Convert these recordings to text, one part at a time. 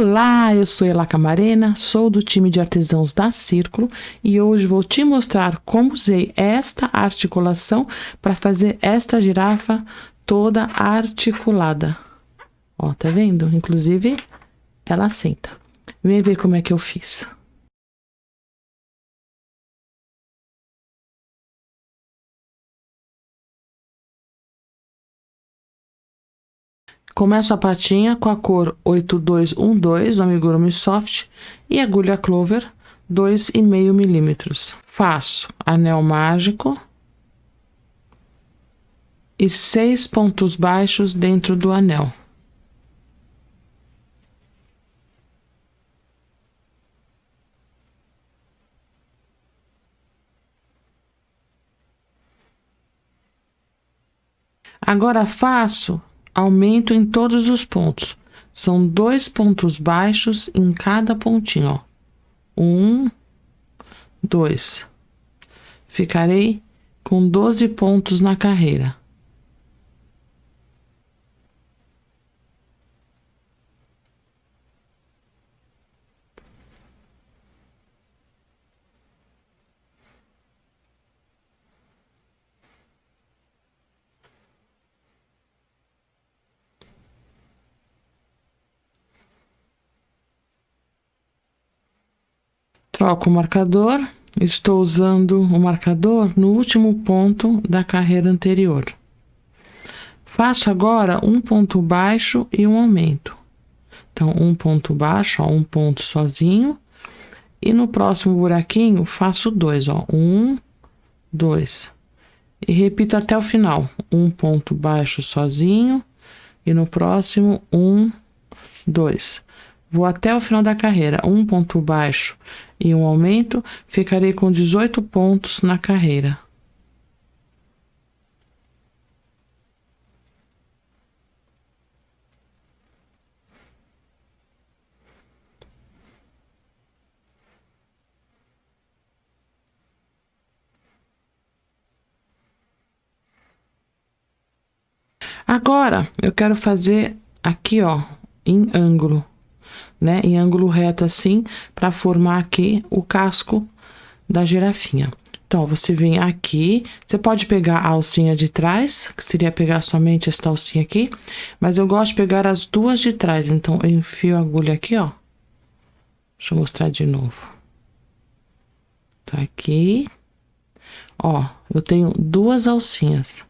Olá, eu sou Ela Camarena, sou do time de artesãos da Círculo e hoje vou te mostrar como usei esta articulação para fazer esta girafa toda articulada. Ó, tá vendo? Inclusive, ela senta. Vem ver como é que eu fiz. Começo a patinha com a cor 8212 do Amigurumi Soft e agulha Clover 2,5 milímetros. Faço anel mágico e 6 pontos baixos dentro do anel. Agora faço aumento em todos os pontos. São 2 pontos baixos em cada pontinho, ó. 1, 2. Ficarei com 12 pontos na carreira. Troco o marcador. Estou usando o marcador no último ponto da carreira anterior. Faço agora um ponto baixo e um aumento. Então, um ponto baixo, ó, um ponto sozinho. E no próximo buraquinho, faço 2, ó. 1, 2. E repito até o final. Um ponto baixo sozinho. E no próximo, 1, 2. Vou até o final da carreira. Um ponto baixo e um aumento. Ficarei com 18 pontos na carreira. Agora, eu quero fazer aqui, ó, em ângulo, né? Em ângulo reto assim, para formar aqui o casco da girafinha. Então, você vem aqui, você pode pegar a alcinha de trás, que seria pegar somente esta alcinha aqui, mas eu gosto de pegar as duas de trás, então eu enfio a agulha aqui, ó. Deixa eu mostrar de novo. Tá aqui. Ó, eu tenho duas alcinhas.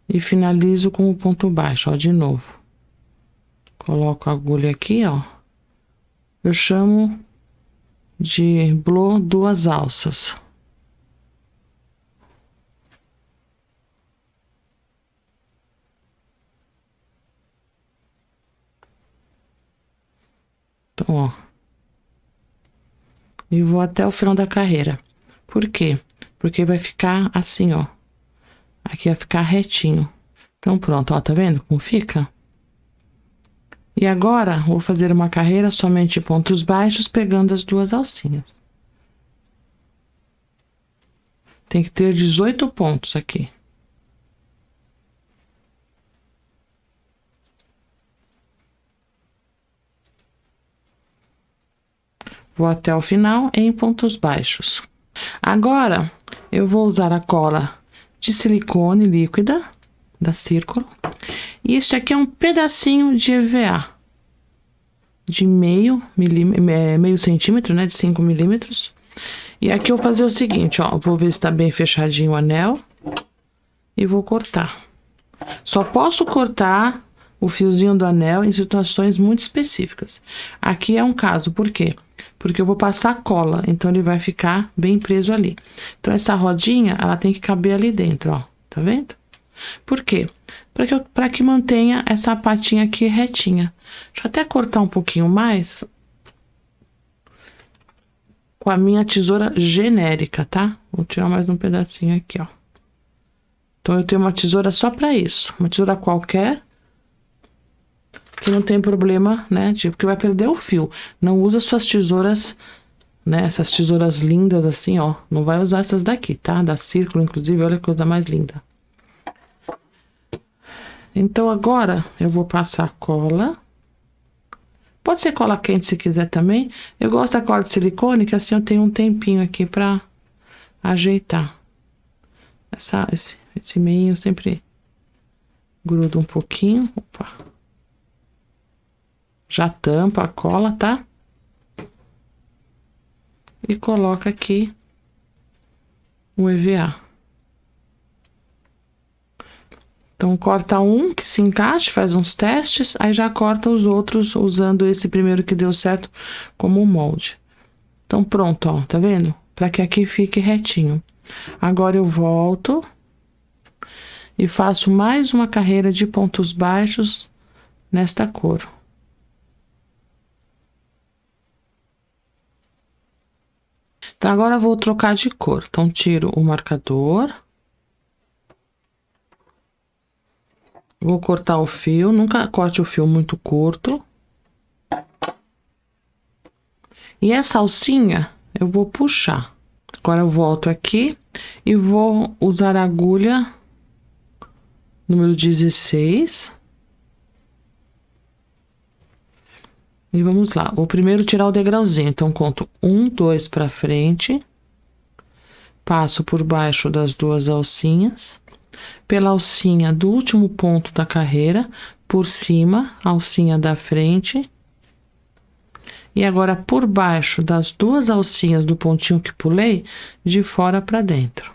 E finalizo com o ponto baixo, ó, de novo. Coloco a agulha aqui, ó. Eu chamo de blow duas alças. Então, ó. E vou até o final da carreira. Por quê? Porque vai ficar assim, ó. Aqui vai ficar retinho. Então, pronto, ó, tá vendo como fica? E agora, vou fazer uma carreira somente de pontos baixos, pegando as duas alcinhas. Tem que ter 18 pontos aqui. Vou até o final em pontos baixos. Agora, eu vou usar a cola de silicone líquida da Círculo. E este aqui é um pedacinho de EVA de meio centímetro, né, de 5 milímetros. E aqui eu vou fazer o seguinte, ó, vou ver se tá bem fechadinho o anel e vou cortar. Só posso cortar o fiozinho do anel em situações muito específicas. Aqui é um caso, por quê? Porque eu vou passar cola, então ele vai ficar bem preso ali. Então, essa rodinha, ela tem que caber ali dentro, ó. Tá vendo? Por quê? Para que mantenha essa patinha aqui retinha. Deixa eu até cortar um pouquinho mais com a minha tesoura genérica, tá? Vou tirar mais um pedacinho aqui, ó. Então, eu tenho uma tesoura só para isso. Uma tesoura qualquer, que não tem problema, né? Porque vai perder o fio. Não usa suas tesouras, né? Essas tesouras lindas assim, ó. Não vai usar essas daqui, tá? Da Círculo, inclusive, olha que coisa mais linda. Então, agora, eu vou passar cola. Pode ser cola quente se quiser também. Eu gosto da cola de silicone, que assim eu tenho um tempinho aqui pra ajeitar. Esse meinho sempre gruda um pouquinho. Opa. Já tampa a cola, tá? E coloca aqui o EVA. Então, corta um que se encaixe, faz uns testes, aí já corta os outros usando esse primeiro que deu certo como molde. Então, pronto, ó, tá vendo? Para que aqui fique retinho. Agora eu volto e faço mais uma carreira de pontos baixos nesta cor. Então, agora eu vou trocar de cor. Então, tiro o marcador. Vou cortar o fio, nunca corte o fio muito curto. E essa alcinha eu vou puxar. Agora eu volto aqui e vou usar a agulha número 16. E vamos lá. Vou primeiro tirar o degrauzinho. Então, conto 1, 2 para frente. Passo por baixo das duas alcinhas. Pela alcinha do último ponto da carreira, por cima, alcinha da frente. E agora por baixo das duas alcinhas do pontinho que pulei, de fora para dentro.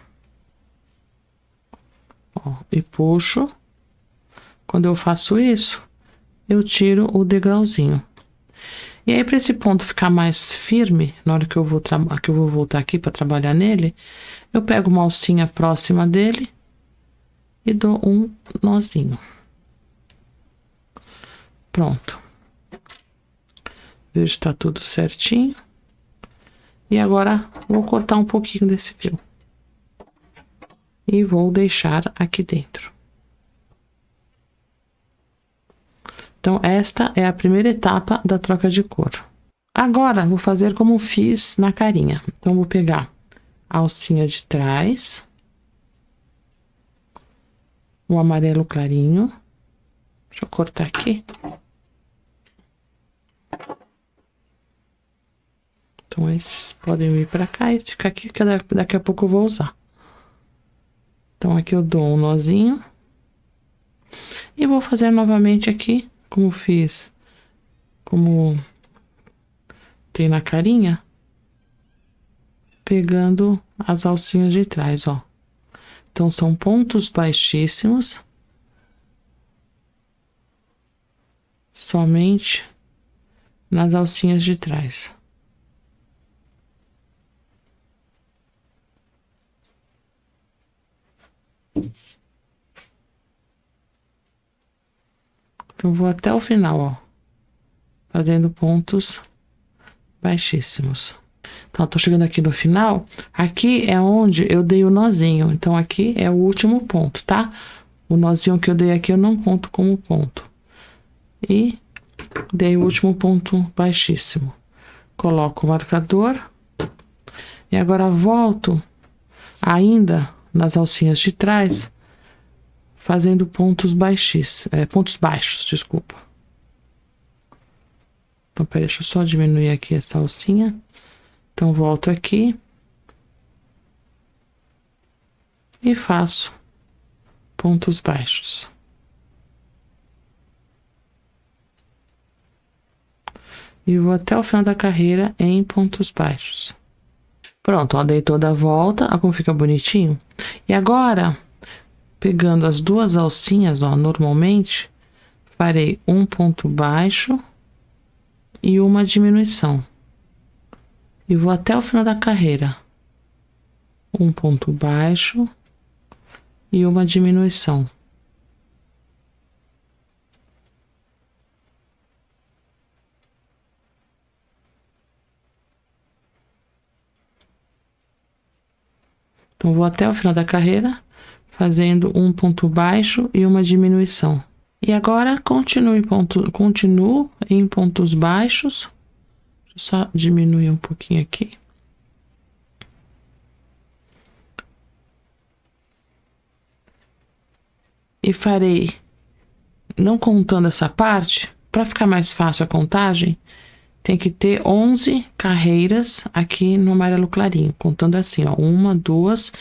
Ó, e puxo. Quando eu faço isso, eu tiro o degrauzinho. E aí, para esse ponto ficar mais firme, na hora que eu vou voltar aqui para trabalhar nele, eu pego uma alcinha próxima dele e dou um nozinho. Pronto. Vejo que tá tudo certinho. E agora vou cortar um pouquinho desse fio. E vou deixar aqui dentro. Então, esta é a primeira etapa da troca de cor. Agora, vou fazer como fiz na carinha. Então, vou pegar a alcinha de trás. O amarelo clarinho. Deixa eu cortar aqui. Então, esses podem ir pra cá e ficar aqui, que daqui a pouco eu vou usar. Então, aqui eu dou um nozinho. E vou fazer novamente aqui, como fiz, como tem na carinha, pegando as alcinhas de trás, ó. Então, são pontos baixíssimos. Somente nas alcinhas de trás. Então, vou até o final, ó. Fazendo pontos baixíssimos. Então, tô chegando aqui no final. Aqui é onde eu dei o nozinho. Então, aqui é o último ponto, tá? O nozinho que eu dei aqui eu não conto como ponto. E dei o último ponto baixíssimo. Coloco o marcador. E agora volto ainda nas alcinhas de trás, fazendo pontos baixíssimos. Pontos baixos, desculpa. Então, peraí, deixa eu só diminuir aqui essa alcinha. Então, volto aqui. E faço pontos baixos. E vou até o final da carreira em pontos baixos. Pronto, ó, dei toda a volta, ó como fica bonitinho. E agora, pegando as duas alcinhas, ó, normalmente, farei um ponto baixo e uma diminuição. E vou até o final da carreira. Um ponto baixo e uma diminuição. Então, vou até o final da carreira, fazendo um ponto baixo e uma diminuição. E agora, continuo em pontos baixos. Deixa eu só diminuir um pouquinho aqui. E farei, não contando essa parte, para ficar mais fácil a contagem, tem que ter 11 carreiras aqui no amarelo clarinho, contando assim, ó, 1, 2,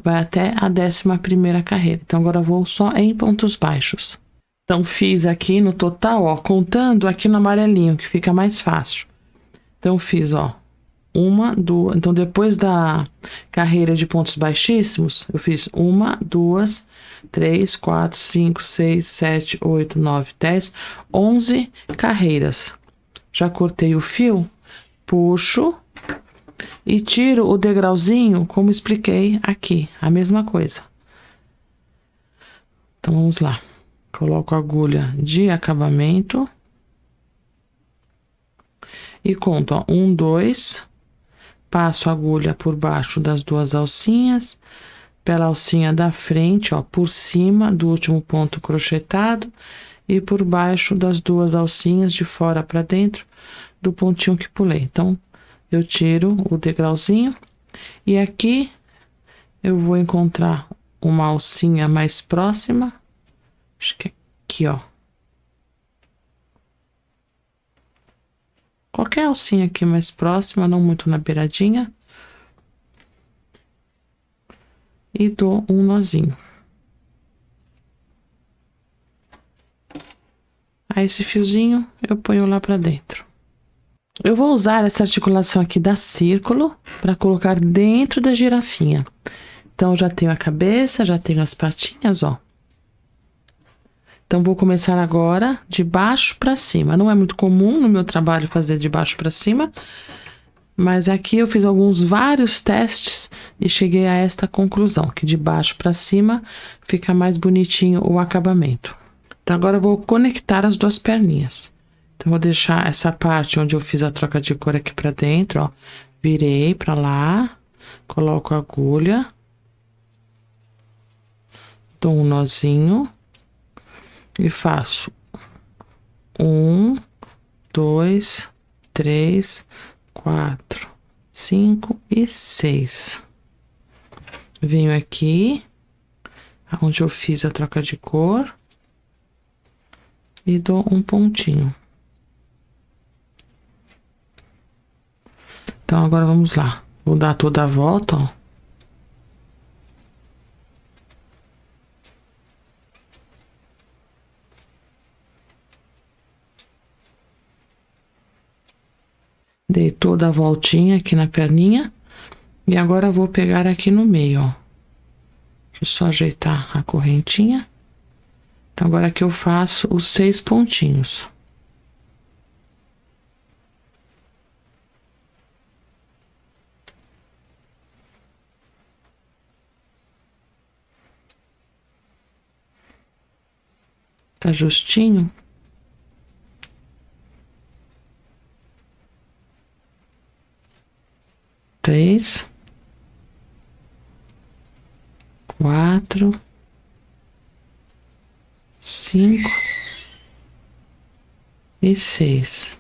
vai até a 11ª carreira. Então, agora eu vou só em pontos baixos. Então, fiz aqui no total, ó, contando aqui no amarelinho, que fica mais fácil. Então, fiz, ó, 1, 2, então depois da carreira de pontos baixíssimos, eu fiz 1, 2, 3, 4, 5, 6, 7, 8, 9, 10, 11 carreiras. Já cortei o fio, puxo e tiro o degrauzinho, como expliquei aqui, a mesma coisa. Então, vamos lá. Coloco a agulha de acabamento e conto, ó, 1, 2, passo a agulha por baixo das 2 alcinhas, pela alcinha da frente, ó, por cima do último ponto crochetado e por baixo das 2 alcinhas de fora para dentro do pontinho que pulei. Então, eu tiro o degrauzinho e aqui eu vou encontrar uma alcinha mais próxima, acho que é aqui, ó. Qualquer alcinha aqui mais próxima, não muito na beiradinha. E dou um nozinho. Aí, esse fiozinho eu ponho lá pra dentro. Eu vou usar essa articulação aqui da círculo para colocar dentro da girafinha. Então, já tenho a cabeça, já tenho as patinhas, ó. Então, vou começar agora de baixo para cima. Não é muito comum no meu trabalho fazer de baixo para cima, mas aqui eu fiz vários testes e cheguei a esta conclusão, que de baixo para cima fica mais bonitinho o acabamento. Então, agora eu vou conectar as 2 perninhas. Então, vou deixar essa parte onde eu fiz a troca de cor aqui pra dentro, ó. Virei pra lá, coloco a agulha, dou um nozinho e faço 1, 2, 3, 4, 5 e 6. Venho aqui, onde eu fiz a troca de cor, e dou um pontinho. Então, agora vamos lá. Vou dar toda a volta, ó. Dei toda a voltinha aqui na perninha. E agora vou pegar aqui no meio, ó. Deixa eu só ajeitar a correntinha. Então, agora aqui eu faço os 6 pontinhos. Tá justinho? Três, 4, 5 e 6.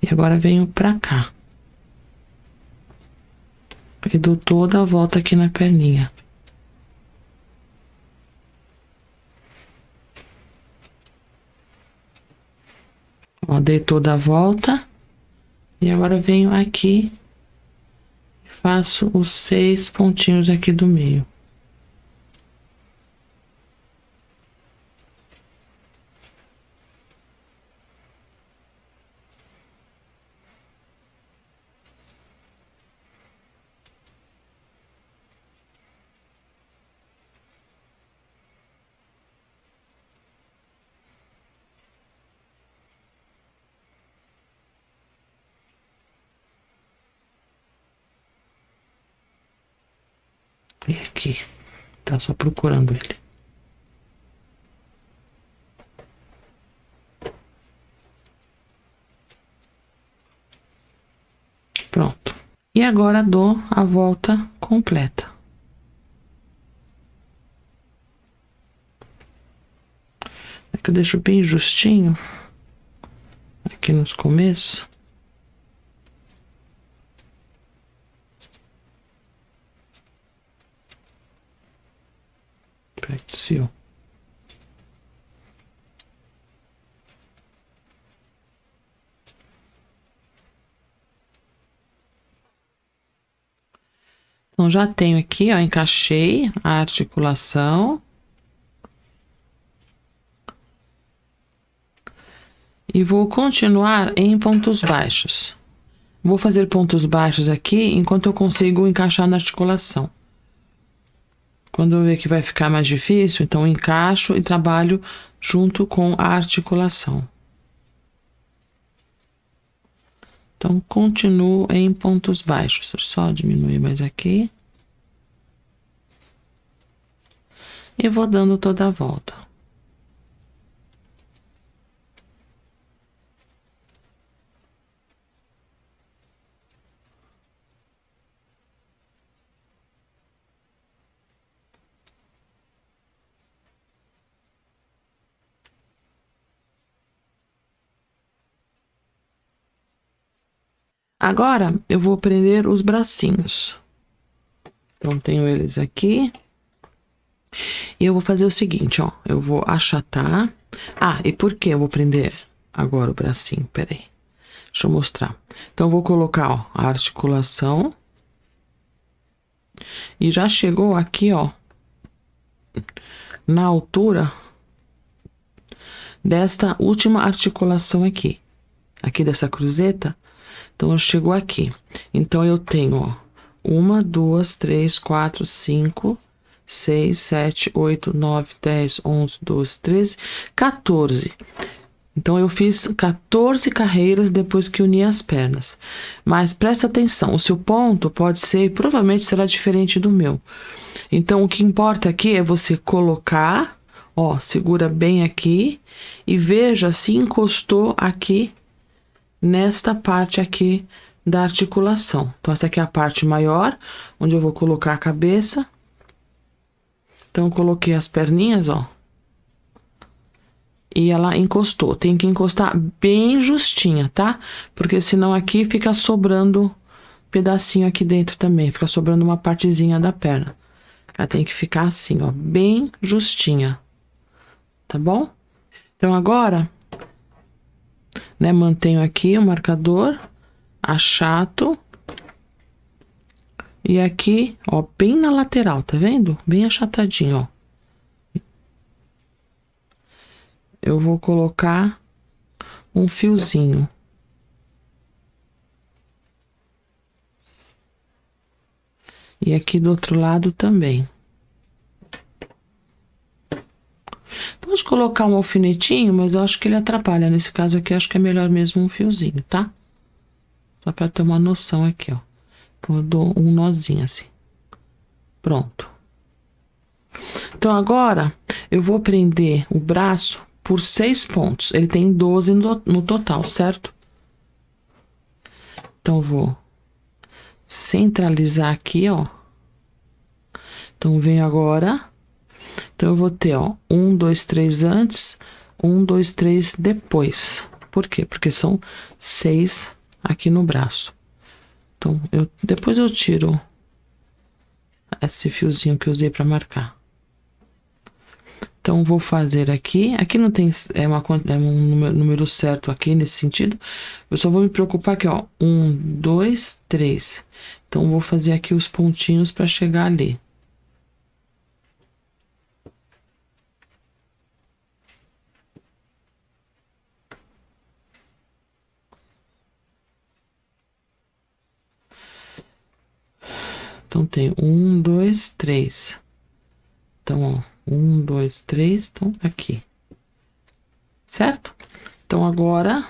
E agora venho pra cá. E dou toda a volta aqui na perninha. Ó, dei toda a volta. E agora venho aqui e faço os 6 pontinhos aqui do meio. E aqui, tá só procurando ele. Pronto. E agora dou a volta completa. Aqui eu deixo bem justinho, aqui nos começos. Desfio. Então, já tenho aqui, ó, encaixei a articulação. E vou continuar em pontos baixos. Vou fazer pontos baixos aqui enquanto eu consigo encaixar na articulação. Quando eu ver que vai ficar mais difícil, então eu encaixo e trabalho junto com a articulação. Então, continuo em pontos baixos. Só diminuir mais aqui. E vou dando toda a volta. Agora, eu vou prender os bracinhos. Então, tenho eles aqui. E eu vou fazer o seguinte, ó. Eu vou achatar. Ah, e por que eu vou prender agora o bracinho? Peraí. Deixa eu mostrar. Então, eu vou colocar, ó, a articulação. E já chegou aqui, ó. Na altura desta última articulação aqui. Aqui dessa cruzeta. Então, chegou aqui. Então, eu tenho, ó. 1, 2, 3, 4, 5, 6, 7, 8, 9, 10, 11, 12, 13, 14. Então, eu fiz 14 carreiras depois que uni as pernas. Mas presta atenção, o seu ponto pode ser, e provavelmente será diferente do meu. Então, o que importa aqui é você colocar, ó, segura bem aqui e veja se encostou aqui nesta parte aqui da articulação. Então, essa aqui é a parte maior, onde eu vou colocar a cabeça. Então, eu coloquei as perninhas, ó. E ela encostou. Tem que encostar bem justinha, tá? Porque senão aqui fica sobrando pedacinho aqui dentro também. Fica sobrando uma partezinha da perna. Ela tem que ficar assim, ó, bem justinha. Tá bom? Então, agora, né, mantenho aqui o marcador, achato. E aqui, ó, bem na lateral, tá vendo? Bem achatadinho, ó. Eu vou colocar um fiozinho. E aqui do outro lado também. Pode colocar um alfinetinho, mas eu acho que ele atrapalha. Nesse caso aqui, acho que é melhor mesmo um fiozinho, tá? Só pra ter uma noção aqui, ó. Então, eu dou um nozinho assim. Pronto. Então, agora, eu vou prender o braço por 6 pontos. Ele tem 12 no total, certo? Então, eu vou centralizar aqui, ó. Então, venho agora. Então, eu vou ter, ó, 1, 2, 3 antes, 1, 2, 3 depois. Por quê? Porque são 6 aqui no braço. Então, depois eu tiro esse fiozinho que eu usei para marcar. Então, vou fazer aqui. Aqui não tem um número certo aqui nesse sentido. Eu só vou me preocupar aqui, ó. 1, 2, 3. Então, vou fazer aqui os pontinhos para chegar ali. Então, tem 1, 2, 3. Então, ó, 1, 2, 3, então, aqui. Certo? Então, agora,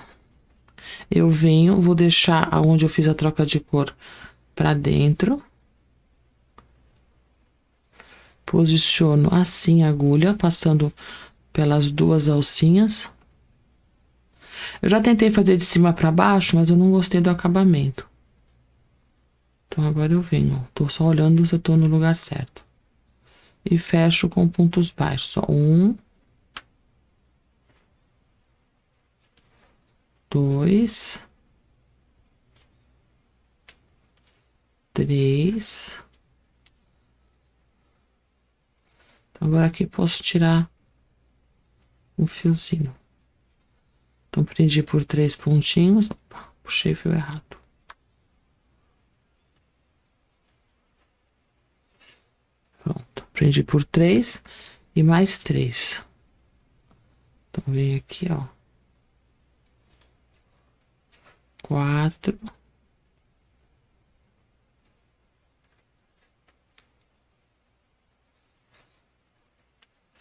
eu venho, vou deixar aonde eu fiz a troca de cor para dentro. Posiciono assim a agulha, passando pelas duas alcinhas. Eu já tentei fazer de cima para baixo, mas eu não gostei do acabamento. Então, agora eu venho, tô só olhando se eu tô no lugar certo. E fecho com pontos baixos, ó. 1, 2, 3. Então, agora aqui posso tirar um fiozinho. Então, prendi por 3 pontinhos. Opa, puxei o fio errado. Prendi por 3 e mais 3. Então, vem aqui, ó. 4.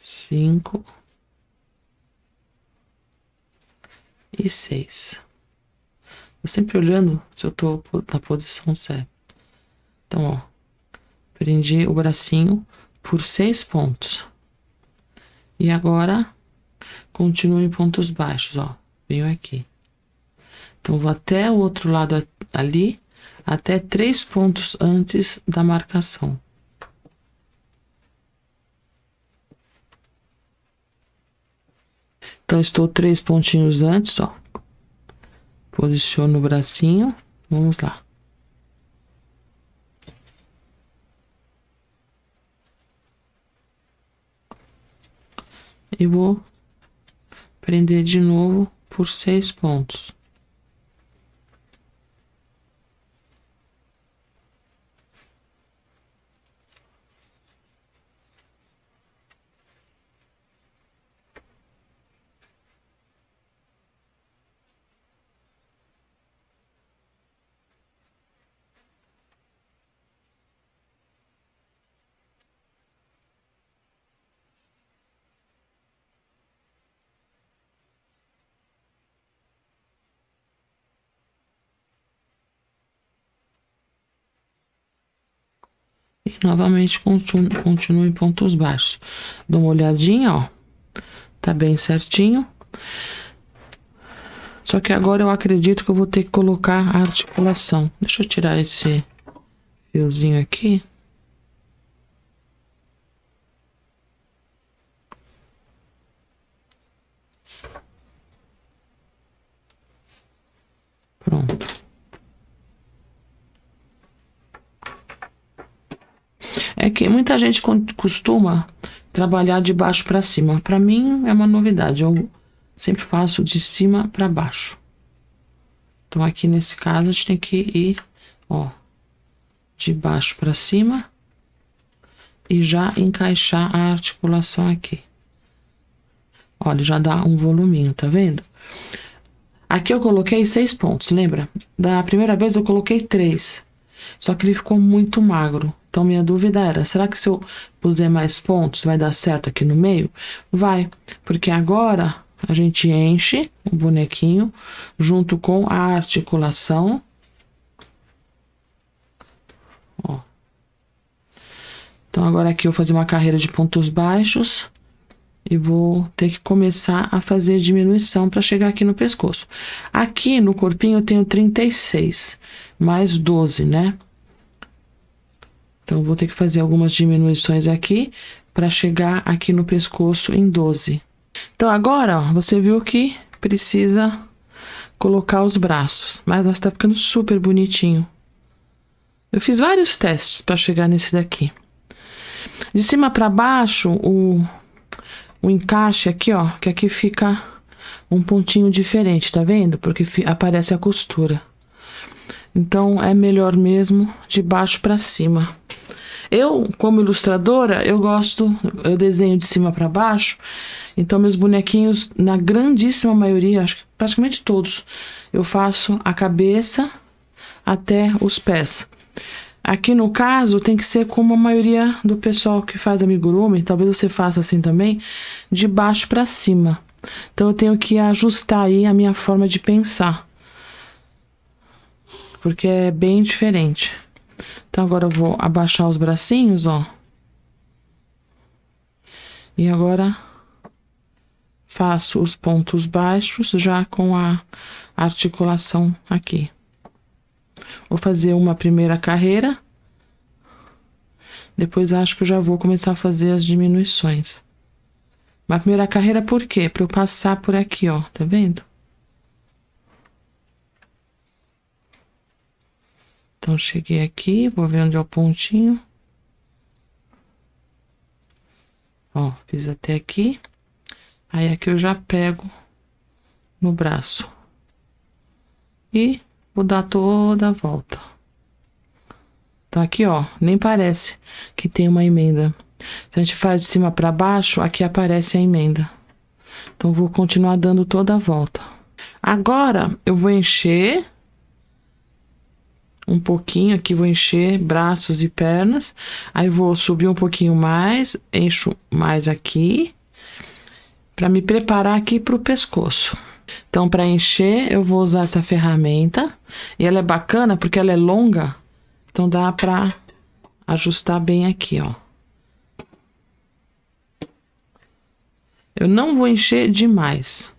5 e 6. Eu sempre olhando se eu tô na posição certa. Então, ó, prendi o bracinho por 6 pontos. E agora, continuo em pontos baixos, ó. Venho aqui. Então, vou até o outro lado ali, até 3 pontos antes da marcação. Então, estou 3 pontinhos antes, ó. Posiciono o bracinho. Vamos lá. E vou prender de novo por 6 pontos. E novamente continuo em pontos baixos. Dou uma olhadinha, ó. Tá bem certinho. Só que agora eu acredito que eu vou ter que colocar a articulação. Deixa eu tirar esse fiozinho aqui. Pronto. É que muita gente costuma trabalhar de baixo para cima. Para mim é uma novidade. Eu sempre faço de cima para baixo. Então aqui nesse caso a gente tem que ir, ó, de baixo para cima e já encaixar a articulação aqui. Olha, já dá um voluminho, tá vendo? Aqui eu coloquei 6 pontos, lembra? Da primeira vez eu coloquei 3. Só que ele ficou muito magro. Então, minha dúvida era, será que se eu puser mais pontos, vai dar certo aqui no meio? Vai, porque agora a gente enche o bonequinho junto com a articulação. Ó. Então, agora aqui eu vou fazer uma carreira de pontos baixos. E vou ter que começar a fazer diminuição para chegar aqui no pescoço. Aqui no corpinho eu tenho 36, mais 12, né? Então, vou ter que fazer algumas diminuições aqui para chegar aqui no pescoço em 12. Então, agora, ó, você viu que precisa colocar os braços. Mas nós tá ficando super bonitinho. Eu fiz vários testes para chegar nesse daqui. De cima para baixo, o encaixe aqui, ó, que aqui fica um pontinho diferente, tá vendo? Porque aparece a costura. Então, é melhor mesmo de baixo para cima. Eu, como ilustradora, eu desenho de cima para baixo. Então, meus bonequinhos, na grandíssima maioria, acho que praticamente todos, eu faço a cabeça até os pés. Aqui no caso, tem que ser como a maioria do pessoal que faz amigurumi, talvez você faça assim também, de baixo para cima. Então, eu tenho que ajustar aí a minha forma de pensar. Porque é bem diferente. Então, agora eu vou abaixar os bracinhos, ó. E agora, faço os pontos baixos já com a articulação aqui. Vou fazer uma primeira carreira. Depois acho que eu já vou começar a fazer as diminuições. Uma primeira carreira por quê? Para eu passar por aqui, ó. Tá vendo? Então, cheguei aqui, vou ver onde é o pontinho. Ó, fiz até aqui. Aí, aqui eu já pego no braço. E vou dar toda a volta. Então, aqui, ó, nem parece que tem uma emenda. Se a gente faz de cima para baixo, aqui aparece a emenda. Então, vou continuar dando toda a volta. Agora, eu vou encher um pouquinho aqui, vou encher braços e pernas. Aí, vou subir um pouquinho mais, encho mais aqui, para me preparar aqui para o pescoço. Então, para encher, eu vou usar essa ferramenta. E ela é bacana porque ela é longa, então dá para ajustar bem aqui, ó. Eu não vou encher demais.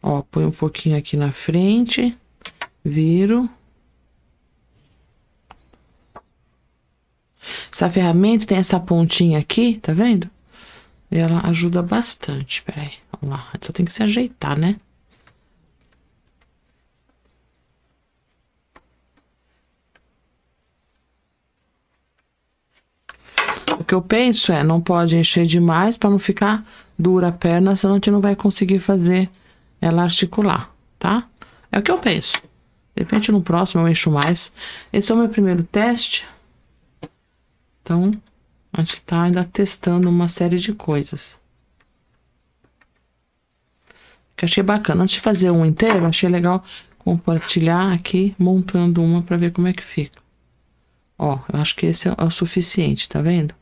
Ó, põe um pouquinho aqui na frente, viro. Essa ferramenta tem essa pontinha aqui, tá vendo? E ela ajuda bastante. Peraí, vamos lá. Só tem que se ajeitar, né? O que eu penso é, não pode encher demais para não ficar dura a perna, senão a gente não vai conseguir fazer ela articular, tá? É o que eu penso. De repente no próximo eu encho mais. Esse é o meu primeiro teste. Então, a gente tá ainda testando uma série de coisas. Que achei bacana. Antes de fazer um inteiro, achei legal compartilhar aqui, montando uma para ver como é que fica. Ó, eu acho que esse é o suficiente, tá vendo?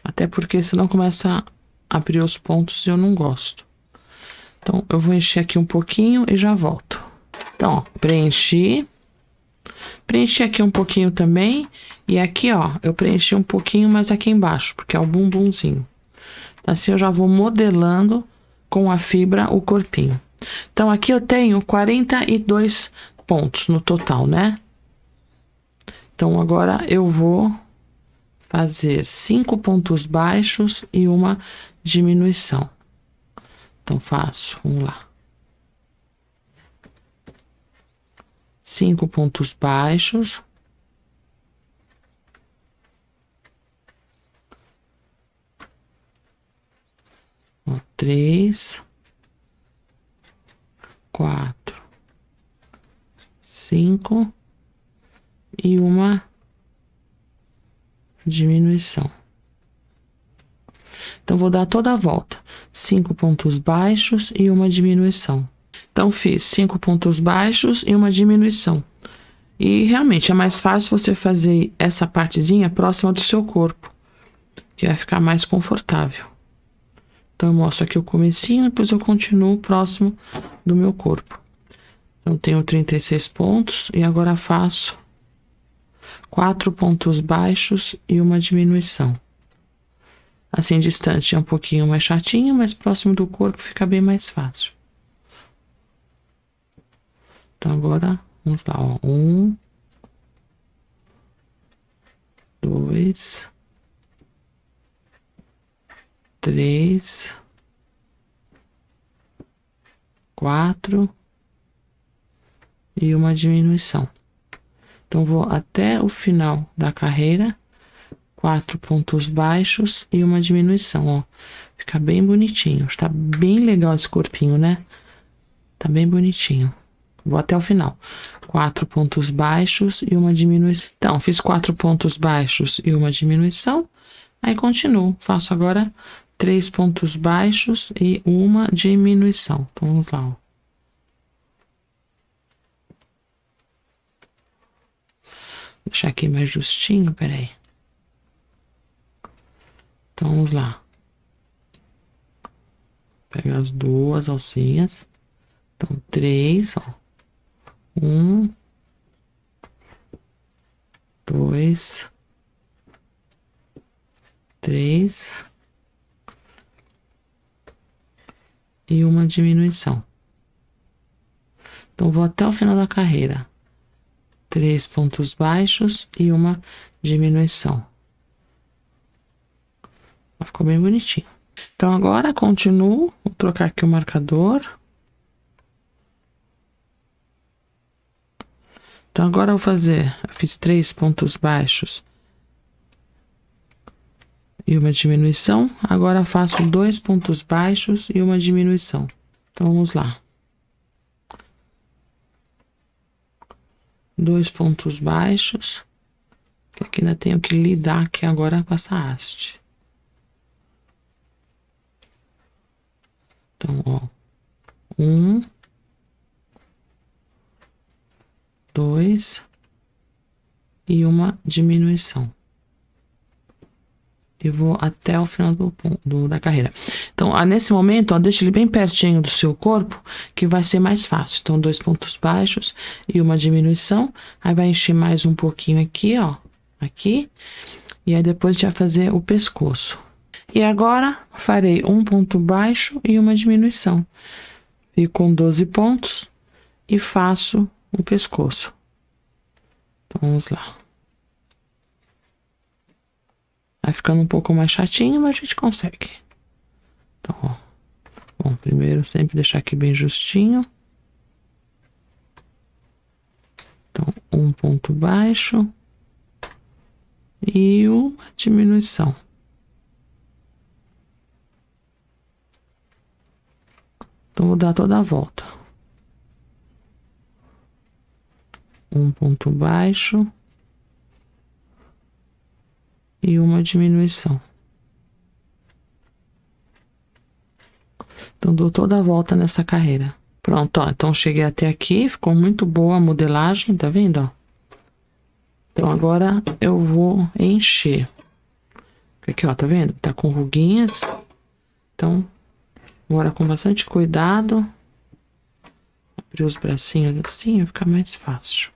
Até porque senão começa a abrir os pontos e eu não gosto. Então, eu vou encher aqui um pouquinho e já volto. Então, ó, preenchi. Preenchi aqui um pouquinho também. E aqui, ó, eu preenchi um pouquinho mais aqui embaixo, porque é o bumbumzinho. Assim eu já vou modelando com a fibra o corpinho. Então, aqui eu tenho 42 pontos no total, né? Então, agora eu vou fazer 5 pontos baixos e uma diminuição. Então, faço, vamos lá. 5 pontos baixos. Ó, 3, 4, 5 e uma diminuição. Então, vou dar toda a volta. 5 pontos baixos e uma diminuição. Então, fiz 5 pontos baixos e uma diminuição. E realmente é mais fácil você fazer essa partezinha próxima do seu corpo, que vai ficar mais confortável. Então, eu mostro aqui o comecinho, depois eu continuo próximo do meu corpo. Então, tenho 36 pontos e agora faço 4 pontos baixos e uma diminuição. Assim, distante é um pouquinho mais chatinho, mas próximo do corpo fica bem mais fácil. Então, agora, vamos lá, ó. 1, 2, 3, 4 e uma diminuição. Então, vou até o final da carreira, 4 pontos baixos e uma diminuição, ó. Fica bem bonitinho. Está bem legal esse corpinho, né? Tá bem bonitinho. Vou até o final. 4 pontos baixos e uma diminuição. Então, fiz 4 pontos baixos e uma diminuição. Aí, continuo. Faço agora 3 pontos baixos e uma diminuição. Então, vamos lá, ó. Deixar aqui mais justinho, peraí. Então, vamos lá. Pega as duas alcinhas. Então, 3, ó. 1, 2, 3 e uma diminuição. Então, vou até o final da carreira. 3 pontos baixos e uma diminuição. Ficou bem bonitinho. Então, agora continuo. Vou trocar aqui o marcador. Então, agora eu vou fazer... Eu fiz 3 pontos baixos e uma diminuição. Agora faço 2 pontos baixos e uma diminuição. Então, vamos lá. 2 pontos baixos Que aqui ainda tenho que lidar aqui agora com essa haste. Então, ó, 1, 2 e uma diminuição. E vou até o final da carreira. Então, nesse momento, ó, deixa ele bem pertinho do seu corpo, que vai ser mais fácil. Então, 2 pontos baixos e uma diminuição. Aí vai encher mais um pouquinho aqui, ó, aqui. E aí depois já fazer o pescoço. E agora, farei um ponto baixo e uma diminuição. Fico com 12 pontos e faço o pescoço. Então, vamos lá. Vai ficando um pouco mais chatinho, mas a gente consegue. Então, ó. Bom, primeiro sempre deixar aqui bem justinho. Então, um ponto baixo e uma diminuição. Então, vou dar toda a volta. Um ponto baixo e uma diminuição. Então, dou toda a volta nessa carreira. Pronto, ó. Então, cheguei até aqui. Ficou muito boa a modelagem, tá vendo, ó? Então, agora eu vou encher. Aqui, ó, tá vendo? Tá com ruguinhas. Então, agora com bastante cuidado. Abrir os bracinhos assim, vai ficar mais fácil.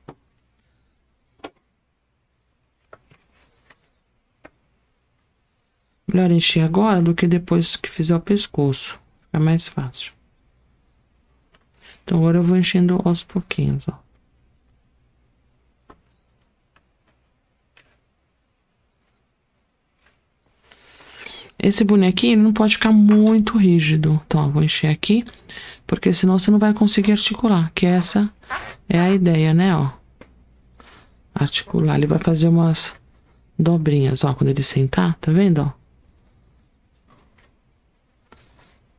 Melhor encher agora do que depois que fizer o pescoço. Fica mais fácil. Então, agora eu vou enchendo aos pouquinhos, ó. Esse bonequinho não pode ficar muito rígido. Então, ó, vou encher aqui, porque senão você não vai conseguir articular, que essa é a ideia, né, ó. Articular, ele vai fazer umas dobrinhas, ó, quando ele sentar, tá vendo, ó?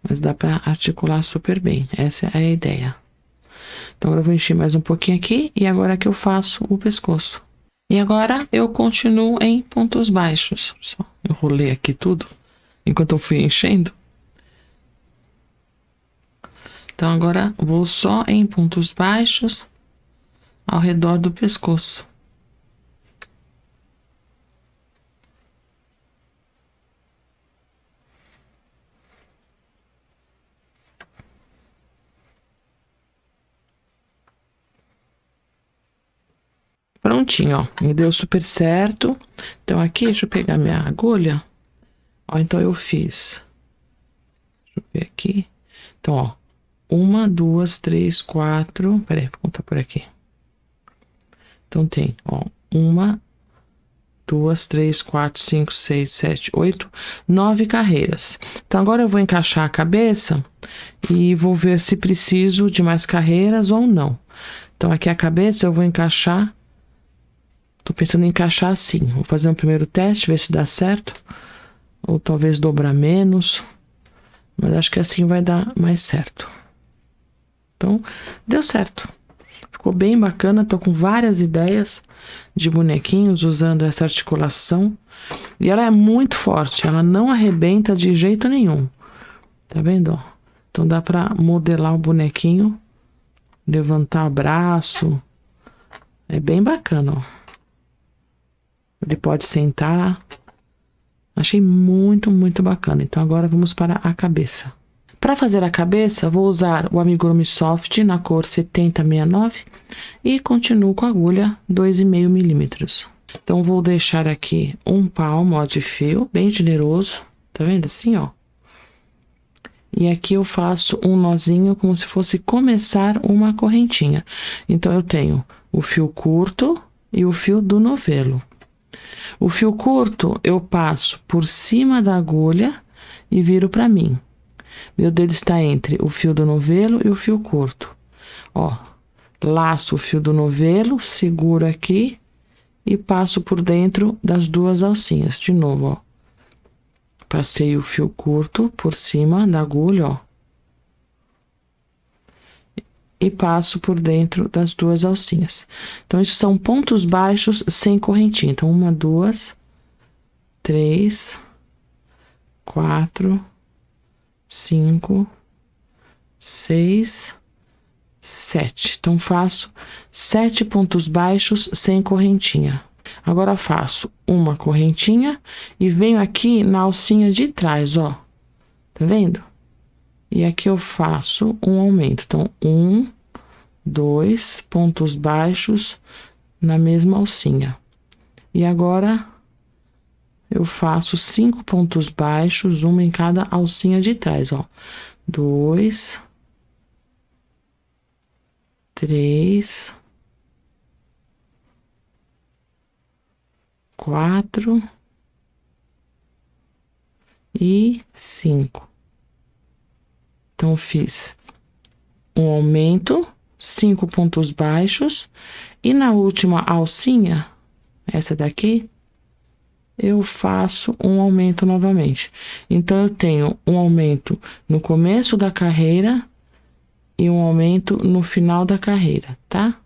Mas dá pra articular super bem, essa é a ideia. Então, agora eu vou encher mais um pouquinho aqui, e agora que eu faço o pescoço. E agora eu continuo em pontos baixos. Só enrolei aqui tudo, enquanto eu fui enchendo. Então, agora vou só em pontos baixos ao redor do pescoço. Prontinho, ó, me deu super certo. Então, aqui, deixa eu pegar minha agulha. Ó, então eu fiz. Deixa eu ver aqui. Então, ó, 1, 2, 3, 4. Peraí, vou contar por aqui. Então, tem, ó, 1, 2, 3, 4, 5, 6, 7, 8, 9 carreiras. Então, agora eu vou encaixar a cabeça e vou ver se preciso de mais carreiras ou não. Então, aqui a cabeça eu vou encaixar. Tô pensando em encaixar assim. Vou fazer um primeiro teste, ver se dá certo. Ou talvez dobrar menos. Mas acho que assim vai dar mais certo. Então, deu certo. Ficou bem bacana. Tô com várias ideias de bonequinhos usando essa articulação. E ela é muito forte. Ela não arrebenta de jeito nenhum. Tá vendo? Então, dá pra modelar o bonequinho. Levantar o braço. É bem bacana, ó. Ele pode sentar. Achei muito, muito bacana. Então, agora vamos para a cabeça. Para fazer a cabeça, vou usar o amigurumi soft na cor 7069 e continuo com a agulha 2,5 milímetros. Então, vou deixar aqui um palmo, ó, de fio, bem generoso. Tá vendo assim, ó? E aqui eu faço um nozinho como se fosse começar uma correntinha. Então, eu tenho o fio curto e o fio do novelo. O fio curto eu passo por cima da agulha e viro para mim. Meu dedo está entre o fio do novelo e o fio curto. Ó, laço o fio do novelo, seguro aqui e passo por dentro das duas alcinhas. De novo, ó. Passei o fio curto por cima da agulha, ó. e passo por dentro das duas alcinhas. Então, isso são pontos baixos sem correntinha. Então, 1, 2, 3, 4, 5, 6, 7. Então, faço 7 pontos baixos sem correntinha. Agora, faço uma correntinha e venho aqui na alcinha de trás, ó. Tá vendo? E aqui eu faço um aumento. Então, 1, 2 pontos baixos na mesma alcinha. E agora, eu faço 5 pontos baixos, uma em cada alcinha de trás, ó. 2, 3, 4 e 5. Então, fiz um aumento, 5 pontos baixos, e na última alcinha, essa daqui, eu faço um aumento novamente. Então, eu tenho um aumento no começo da carreira e um aumento no final da carreira, tá?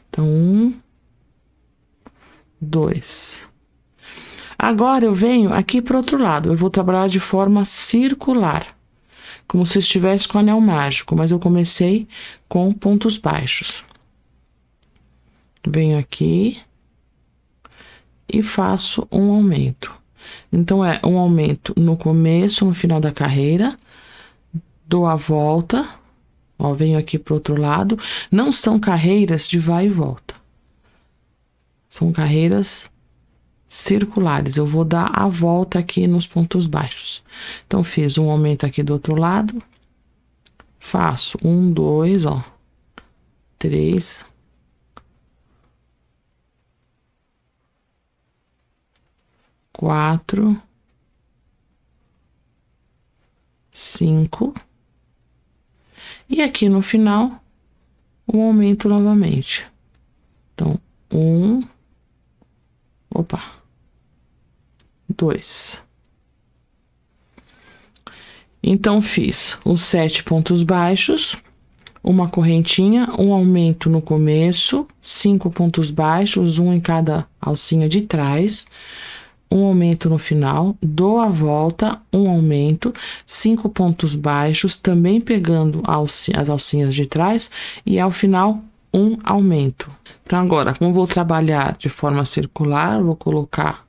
Então, 1, 2. Agora, eu venho aqui para o outro lado. Eu vou trabalhar de forma circular, como se estivesse com anel mágico, mas eu comecei com pontos baixos. Venho aqui e faço um aumento. Então, é um aumento no começo, no final da carreira, dou a volta, ó, venho aqui pro outro lado. Não são carreiras de vai e volta. São carreiras circulares. Eu vou dar a volta aqui nos pontos baixos. Então, fiz um aumento aqui do outro lado. Faço 1, 2, ó. 3. 4. 5. E aqui no final, um aumento novamente. Então, 1. Opa. 2. Então, fiz os 7 pontos baixos, uma correntinha, um aumento no começo, 5 pontos baixos, um em cada alcinha de trás, um aumento no final, dou a volta, um aumento, 5 pontos baixos, também pegando as alcinhas de trás, e ao final, um aumento. Então, agora, como vou trabalhar de forma circular, vou colocar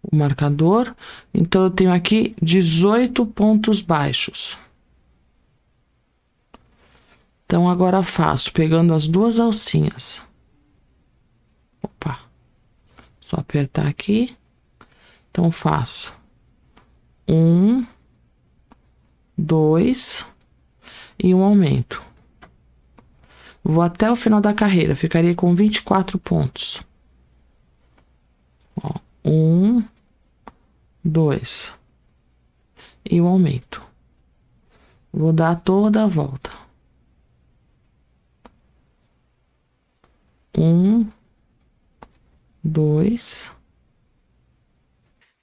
o marcador. Então, eu tenho aqui 18 pontos baixos. Então, agora faço, pegando as duas alcinhas. Opa! Só apertar aqui. Então, faço 1, 2 e um aumento. Vou até o final da carreira, ficaria com 24 pontos. Ó, 1, 2 e um aumento. Vou dar toda a volta. 1, 2.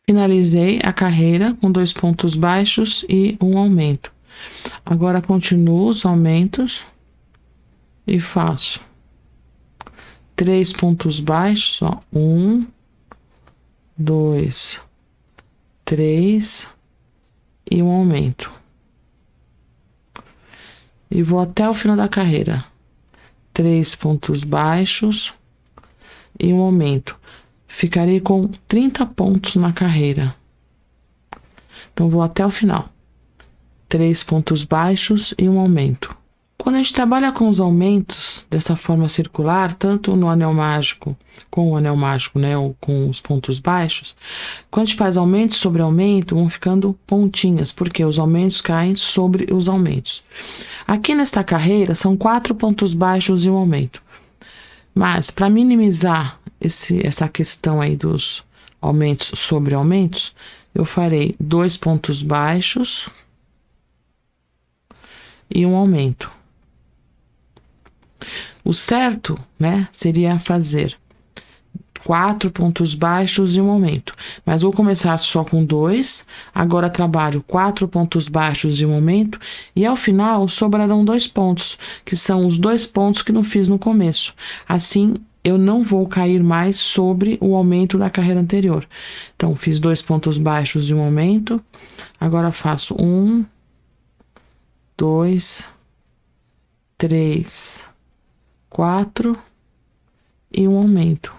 Finalizei a carreira com 2 pontos baixos e um aumento. Agora, continuo os aumentos e faço 3 pontos baixos, ó. 1, 2, 3 e um aumento. E vou até o final da carreira. 3 pontos baixos e um aumento. Ficarei com 30 pontos na carreira. Então, vou até o final. 3 pontos baixos e um aumento. Quando a gente trabalha com os aumentos dessa forma circular, tanto no anel mágico, com o anel mágico, né, ou com os pontos baixos, quando a gente faz aumento sobre aumento, vão ficando pontinhas, porque os aumentos caem sobre os aumentos. Aqui nesta carreira, são 4 pontos baixos e um aumento. Mas, para minimizar essa questão aí dos aumentos sobre aumentos, eu farei 2 pontos baixos e um aumento. O certo, né, seria fazer 4 pontos baixos e um aumento. Mas vou começar só com 2, agora trabalho 4 pontos baixos e um aumento, e ao final sobrarão 2 pontos, que são os 2 pontos que não fiz no começo. Assim, eu não vou cair mais sobre o aumento da carreira anterior. Então, fiz 2 pontos baixos e um aumento, agora faço 1, 2, 3, 4 e um aumento.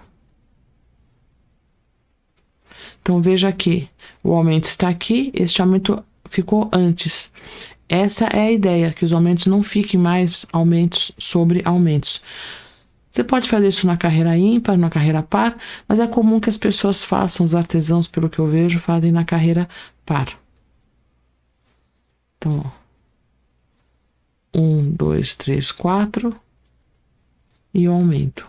Então, veja aqui, o aumento está aqui, este aumento ficou antes. Essa é a ideia, que os aumentos não fiquem mais aumentos sobre aumentos. Você pode fazer isso na carreira ímpar, na carreira par, mas é comum que as pessoas façam, os artesãos, pelo que eu vejo, fazem na carreira par. Então, ó, 1, 2, 3, 4 e o aumento.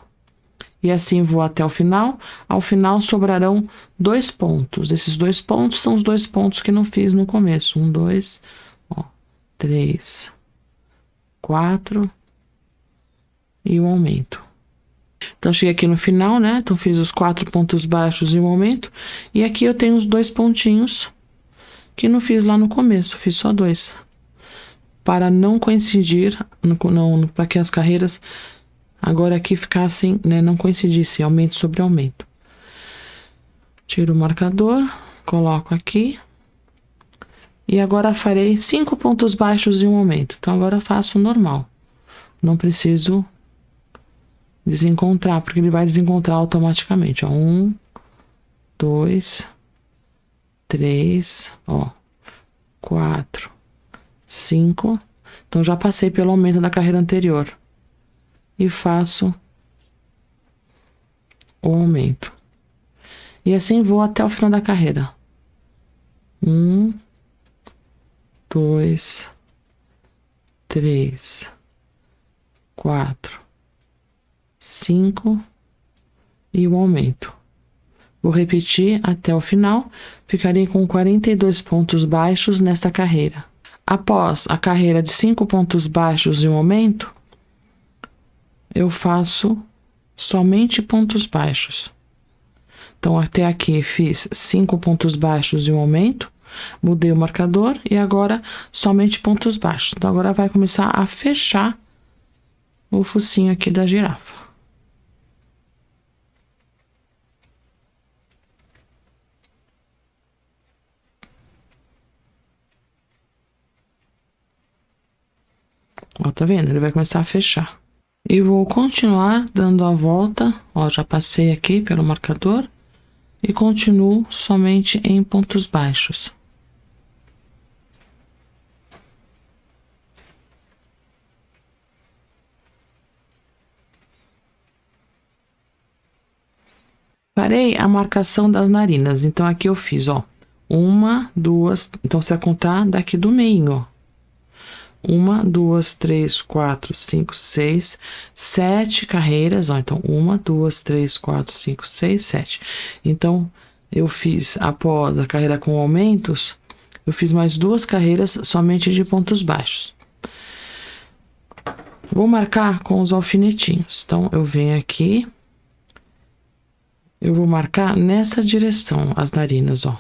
E assim vou até o final. Ao final sobrarão 2 pontos. Esses 2 pontos são os 2 pontos que não fiz no começo. 1, 2, 3, 4 e um aumento. Então, cheguei aqui no final, né? Então, fiz os 4 pontos baixos e um aumento. E aqui eu tenho os 2 pontinhos que não fiz lá no começo. Fiz só 2. Para não coincidir, para que as carreiras agora aqui ficassem, né, não coincidissem, aumento sobre aumento. Tiro o marcador, coloco aqui. E agora farei 5 pontos baixos e um aumento. Então, agora faço normal. Não preciso desencontrar, porque ele vai desencontrar automaticamente. 1, 2, 3, 4, 5. Então, já passei pelo aumento da carreira anterior. E faço o aumento. E assim vou até o final da carreira. 1, 2, 3, 4, 5 e o aumento. Vou repetir até o final, ficarei com 42 pontos baixos nesta carreira. Após a carreira de 5 pontos baixos e um aumento, eu faço somente pontos baixos. Então, até aqui fiz 5 pontos baixos e um aumento, mudei o marcador e agora somente pontos baixos. Então, agora vai começar a fechar o focinho aqui da girafa. Ó, tá vendo? Ele vai começar a fechar. E vou continuar dando a volta, ó, já passei aqui pelo marcador e continuo somente em pontos baixos. Farei a marcação das narinas, então aqui eu fiz, ó, 1, 2, então você vai contar daqui do meio, ó. 1, 2, 3, 4, 5, 6, 7 carreiras, ó. Então, 1, 2, 3, 4, 5, 6, 7. Então, eu fiz, após a carreira com aumentos, eu fiz mais 2 carreiras somente de pontos baixos. Vou marcar com os alfinetinhos. Então, eu venho aqui, eu vou marcar nessa direção as narinas, ó.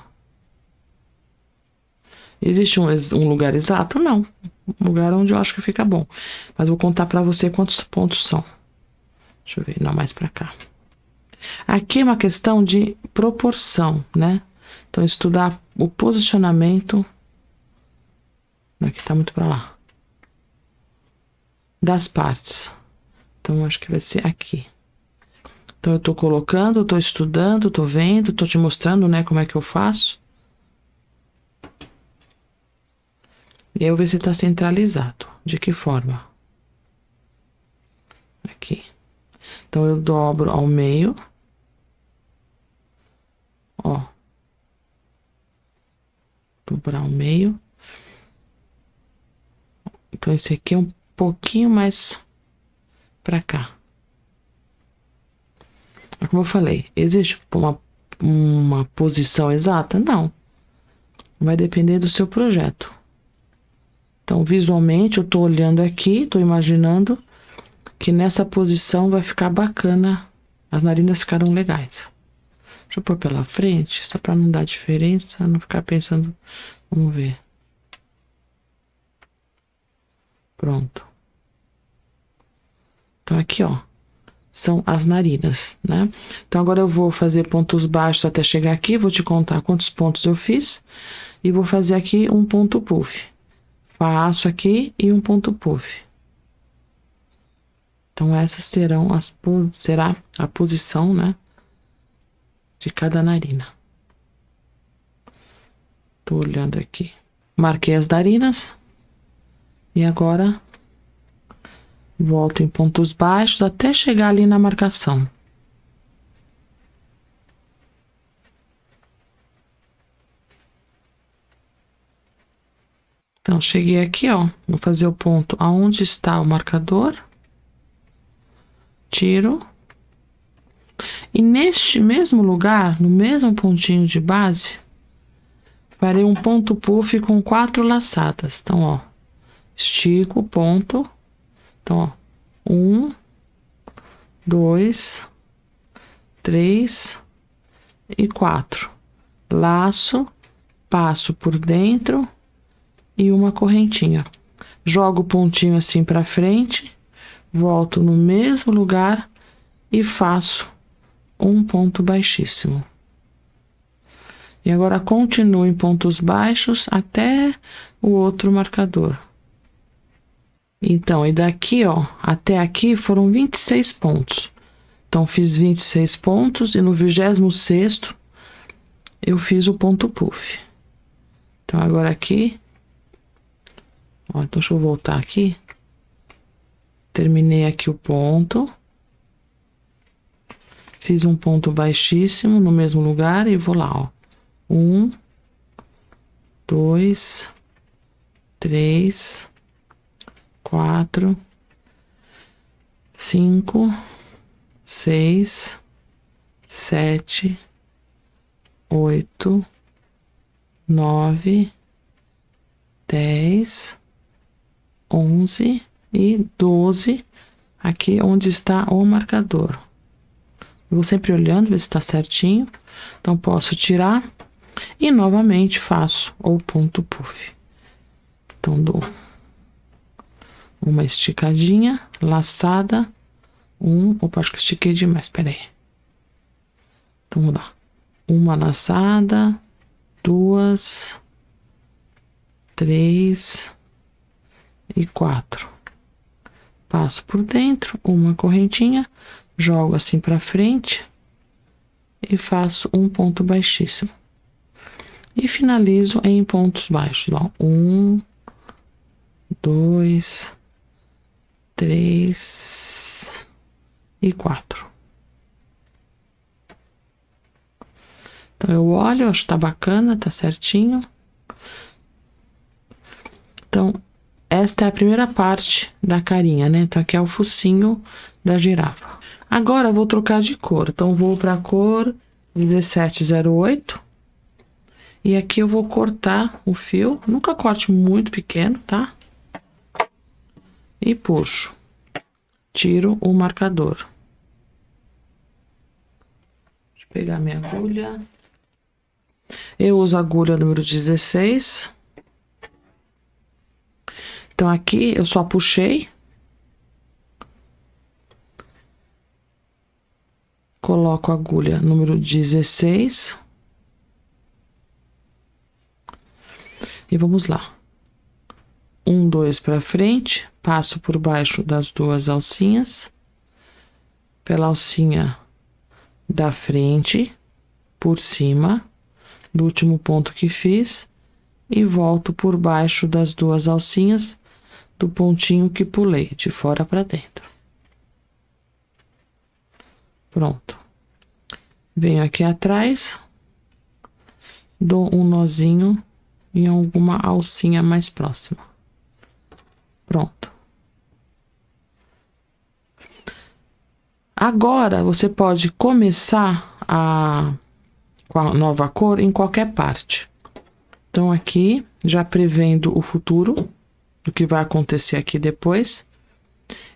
Existe um lugar exato? Não. Um lugar onde eu acho que fica bom. Mas vou contar para você quantos pontos são. Deixa eu ver, não, mais para cá. Aqui é uma questão de proporção, né? Então, estudar o posicionamento. Aqui tá muito para lá. Das partes. Então, acho que vai ser aqui. Então, eu tô colocando, eu tô estudando, tô vendo, tô te mostrando, né, como é que eu faço. E aí eu vou ver se está centralizado. De que forma? Aqui. Então, eu dobro ao meio. Ó. Dobrar ao meio. Então, esse aqui é um pouquinho mais para cá. Como eu falei, existe uma posição exata? Não. Vai depender do seu projeto. Então, visualmente, eu tô olhando aqui, tô imaginando que nessa posição vai ficar bacana As narinas ficaram legais. Deixa eu pôr pela frente, só para não dar diferença, não ficar pensando... Vamos ver. Pronto. Então, aqui, ó, são as narinas, né? Então, agora eu vou fazer pontos baixos até chegar aqui, vou te contar quantos pontos eu fiz, e vou fazer aqui um ponto puff. Faço aqui e um ponto puff. Então, essas será a posição, né, de cada narina. Tô olhando aqui. Marquei as narinas. E agora, volto em pontos baixos até chegar ali na marcação. Então, cheguei aqui, ó, vou fazer o ponto aonde está o marcador. Tiro. E neste mesmo lugar, no mesmo pontinho de base, farei um ponto puff com 4 laçadas. Então, ó, estico o ponto. Então, ó, 1, 2, 3 e 4. Laço, passo por dentro e uma correntinha. Jogo o pontinho assim para frente, volto no mesmo lugar e faço um ponto baixíssimo. E agora continuo em pontos baixos até o outro marcador. Então, e daqui, ó, até aqui foram 26 pontos. Então, fiz 26 pontos e no 26º eu fiz o ponto puff. Então, agora aqui, ó, então deixa eu voltar aqui. Terminei aqui o ponto. Fiz um ponto baixíssimo no mesmo lugar e vou lá, ó. 1, 2, 3, 4, 5, 6, 7, 8, 9, 10, 11 e 12, aqui onde está o marcador. Eu vou sempre olhando, ver se está certinho. Então, posso tirar e novamente faço o ponto puff. Então, dou uma esticadinha, laçada, opa, acho que estiquei demais, peraí. Então, vamos lá. Uma laçada, 2, 3 e 4. Passo por dentro, uma correntinha, jogo assim para frente e faço um ponto baixíssimo. E finalizo em pontos baixos, ó. 1, 2, 3 e 4. Então, eu olho, acho que tá bacana, tá certinho. Então, esta é a primeira parte da carinha, né? Então, aqui é o focinho da girafa. Agora, eu vou trocar de cor. Então, vou para a cor 1708. E aqui eu vou cortar o fio. Nunca corte muito pequeno, tá? E puxo. Tiro o marcador. Deixa eu pegar minha agulha. Eu uso a agulha número 16. Então, aqui eu só puxei. Coloco a agulha número 16. E vamos lá. 1, 2 para frente. Passo por baixo das duas alcinhas. Pela alcinha da frente. Por cima do último ponto que fiz. E volto por baixo das duas alcinhas do pontinho que pulei, de fora para dentro. Pronto. Venho aqui atrás, dou um nozinho em alguma alcinha mais próxima. Pronto. Agora, você pode começar com a nova cor em qualquer parte. Então, aqui, já prevendo o futuro, do que vai acontecer aqui depois,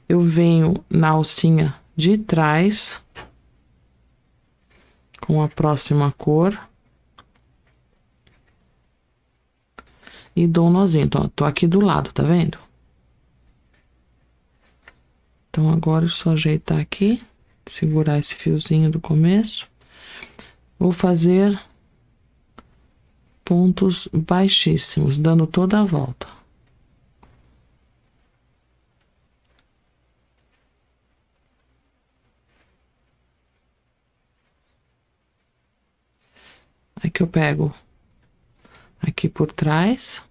eu venho na alcinha de trás com a próxima cor. E dou um nozinho. Então, tô aqui do lado, tá vendo? Então, agora é só ajeitar aqui, segurar esse fiozinho do começo. Vou fazer pontos baixíssimos, dando toda a volta. Aqui eu pego aqui por trás.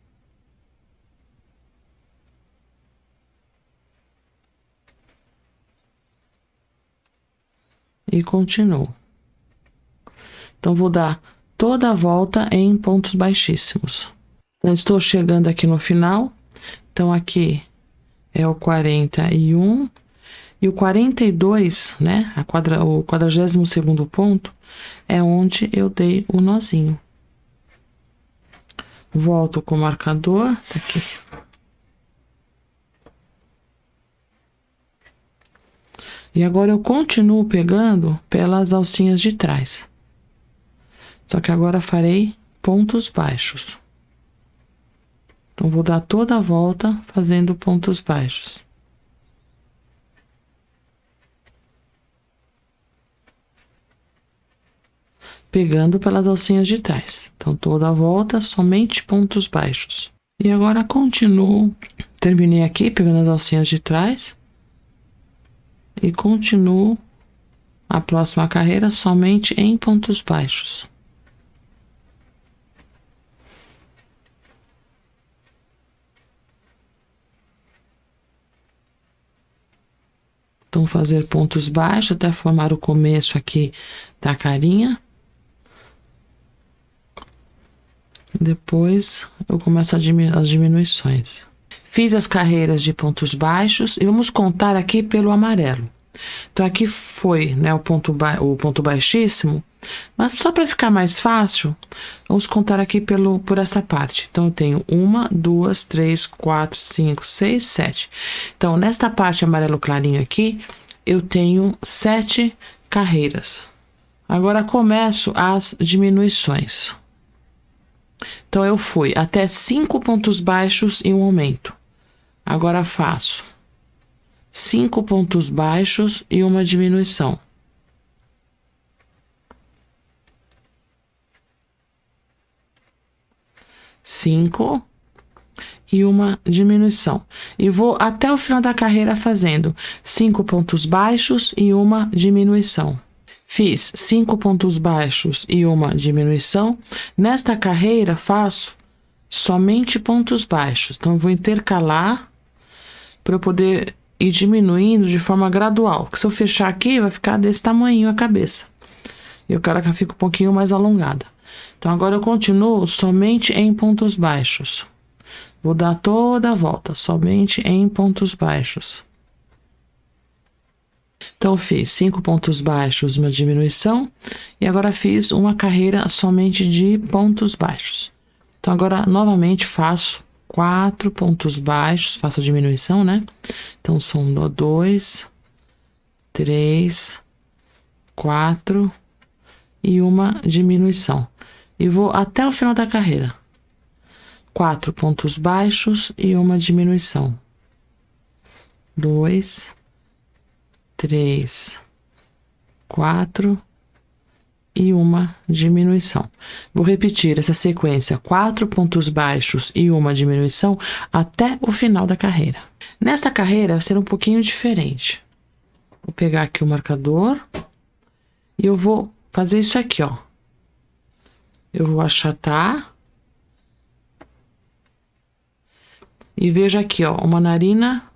E continuo. Então, vou dar toda a volta em pontos baixíssimos. Então, estou chegando aqui no final. Então, aqui é o 41 e o 42, né? O 42º ponto é onde eu dei o nozinho. Volto com o marcador, tá aqui. E agora eu continuo pegando pelas alcinhas de trás. Só que agora farei pontos baixos. Então, vou dar toda a volta fazendo pontos baixos. Pegando pelas alcinhas de trás. Então, toda a volta, somente pontos baixos. E agora continuo, terminei aqui pegando as alcinhas de trás. E continuo a próxima carreira somente em pontos baixos. Então, fazer pontos baixos até formar o começo aqui da carinha. Depois, eu começo as diminuições. Fiz as carreiras de pontos baixos e vamos contar aqui pelo amarelo. Então, aqui foi, né, o ponto baixíssimo, mas só para ficar mais fácil, vamos contar aqui por essa parte. Então, eu tenho 1, 2, 3, 4, 5, 6, 7. Então, nesta parte amarelo clarinho aqui, eu tenho 7 carreiras. Agora, começo as diminuições. Então, eu fui até 5 pontos baixos e um aumento. Agora, faço 5 pontos baixos e uma diminuição. Cinco e uma diminuição. E vou até o final da carreira fazendo 5 pontos baixos e uma diminuição. Fiz 5 pontos baixos e uma diminuição. Nesta carreira, faço somente pontos baixos. Então, vou intercalar para eu poder ir diminuindo de forma gradual. Porque se eu fechar aqui, vai ficar desse tamanho a cabeça. E eu quero que fique um pouquinho mais alongada. Então, agora eu continuo somente em pontos baixos. Vou dar toda a volta, somente em pontos baixos. Então, fiz 5 pontos baixos, uma diminuição. E agora fiz uma carreira somente de pontos baixos. Então, agora, novamente, faço 4 pontos baixos, faço a diminuição, né? Então, são 2, 3, 4 e uma diminuição. E vou até o final da carreira. 4 pontos baixos e uma diminuição. 2, 3, 4 e uma diminuição. Vou repetir essa sequência, 4 pontos baixos e uma diminuição até o final da carreira. Nessa carreira, vai ser um pouquinho diferente. Vou pegar aqui o marcador e eu vou fazer isso aqui, ó. Eu vou achatar. E veja aqui, ó, uma narina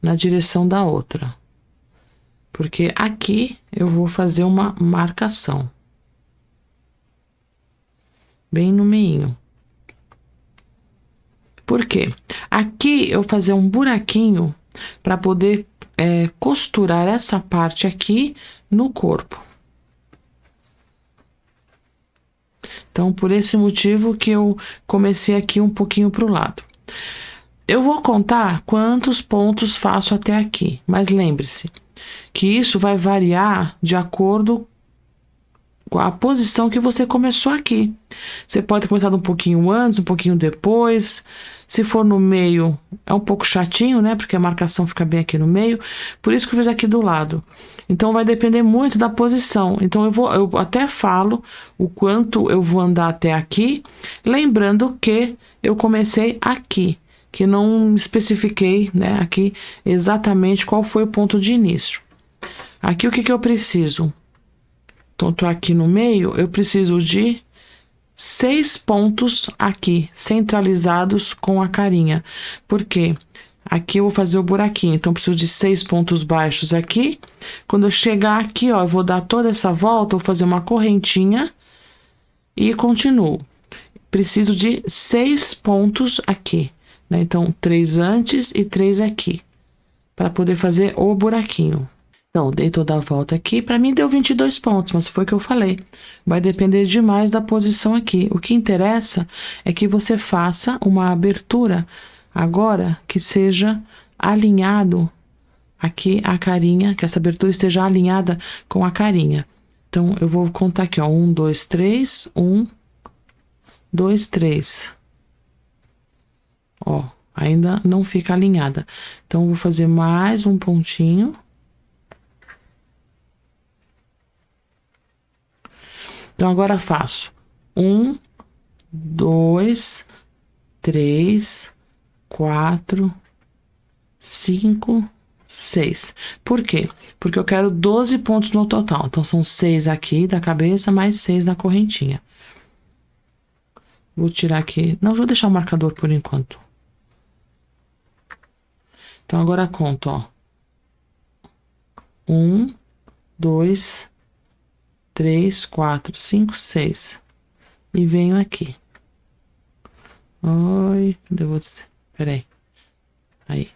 na direção da outra. Porque aqui eu vou fazer uma marcação. Bem no meinho. Por quê? Aqui eu vou fazer um buraquinho para poder costurar essa parte aqui no corpo. Então, por esse motivo que eu comecei aqui um pouquinho para o lado. Eu vou contar quantos pontos faço até aqui, mas lembre-se que isso vai variar de acordo a posição que você começou aqui. Você pode ter começado um pouquinho antes, um pouquinho depois. Se for no meio, é um pouco chatinho, né? Porque a marcação fica bem aqui no meio. Por isso que eu fiz aqui do lado. Então, vai depender muito da posição. Então, eu até falo o quanto eu vou andar até aqui, lembrando que eu comecei aqui, que não especifiquei, né, aqui exatamente qual foi o ponto de início. Aqui, o que que eu preciso? Então, tô aqui no meio, eu preciso de 6 pontos aqui, centralizados com a carinha. Por quê? Aqui eu vou fazer o buraquinho, então preciso de 6 pontos baixos aqui. Quando eu chegar aqui, ó, eu vou dar toda essa volta, vou fazer uma correntinha e continuo. Preciso de 6 pontos aqui, né? Então, 3 antes e 3 aqui, para poder fazer o buraquinho. Então, dei toda a volta aqui. Para mim deu 22 pontos, mas foi o que eu falei. Vai depender demais da posição aqui. O que interessa é que você faça uma abertura agora que seja alinhado aqui a carinha, que essa abertura esteja alinhada com a carinha. Então, eu vou contar aqui, ó. 1, 2, 3. 1, 2, 3. Ó, ainda não fica alinhada. Então, eu vou fazer mais um pontinho. Então, agora faço 1, 2, 3, 4, 5, 6. Por quê? Porque eu quero 12 pontos no total. Então, são 6 aqui da cabeça, mais 6 na correntinha. Vou tirar aqui. Não, vou deixar o marcador por enquanto. Então, agora conto, ó. 1, 2, 3, 4, 5, 6. E venho aqui. Oi, cadê você? Peraí. Aí.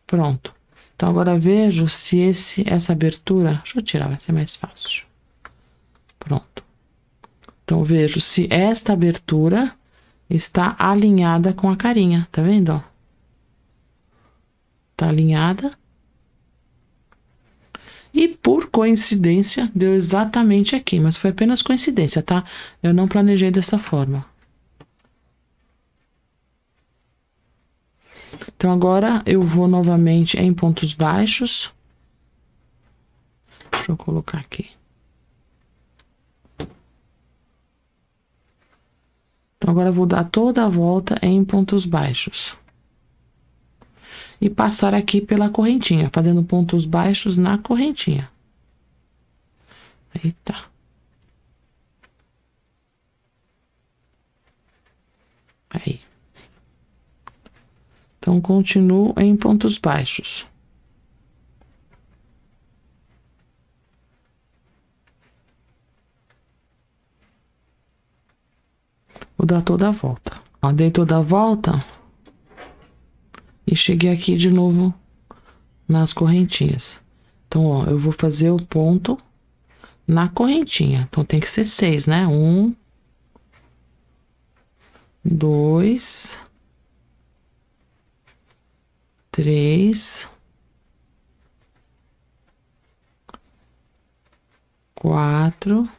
Pronto. Então, agora vejo se essa abertura... Deixa eu tirar, vai ser mais fácil. Pronto. Então, vejo se esta abertura está alinhada com a carinha. Tá vendo, ó? Tá alinhada. E por coincidência, deu exatamente aqui, mas foi apenas coincidência, tá? Eu não planejei dessa forma. Então, agora eu vou novamente em pontos baixos. Deixa eu colocar aqui. Então, agora eu vou dar toda a volta em pontos baixos. E passar aqui pela correntinha, fazendo pontos baixos na correntinha. Eita. Aí. Então, continuo em pontos baixos. Vou dar toda a volta. Ó, dei toda a volta. E cheguei aqui de novo nas correntinhas. Então, ó, eu vou fazer o ponto na correntinha. Então, tem que ser 6, né? 1, 2, 3, 4,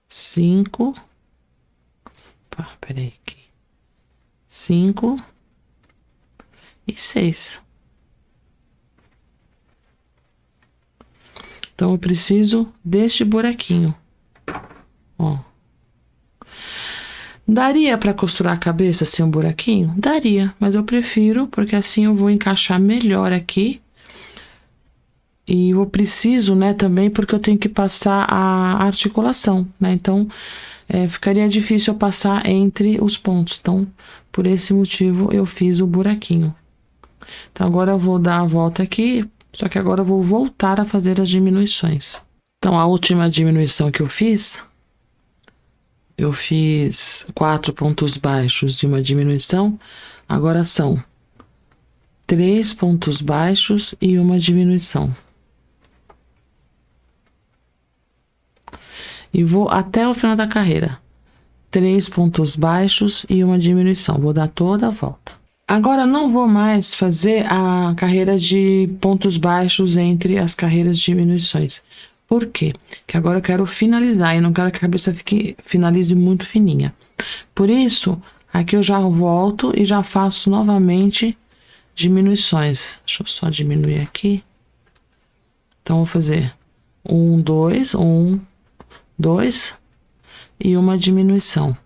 5. Peraí aqui. 5 e 6. Então, eu preciso deste buraquinho. Ó. Daria para costurar a cabeça sem um buraquinho? Daria, mas eu prefiro, porque assim eu vou encaixar melhor aqui. E eu preciso, né, também, porque eu tenho que passar a articulação, né? Então, ficaria difícil eu passar entre os pontos. Então, por esse motivo, eu fiz o buraquinho. Então, agora eu vou dar a volta aqui, só que agora eu vou voltar a fazer as diminuições. Então, a última diminuição que eu fiz 4 pontos baixos de uma diminuição. Agora são 3 pontos baixos e uma diminuição. E vou até o final da carreira. 3 pontos baixos e uma diminuição. Vou dar toda a volta. Agora, não vou mais fazer a carreira de pontos baixos entre as carreiras de diminuições. Por quê? Porque agora eu quero finalizar e não quero que a cabeça finalize muito fininha. Por isso, aqui eu já volto e já faço novamente diminuições. Deixa eu só diminuir aqui. Então, vou fazer 1, 2, 1, 2 e uma diminuição.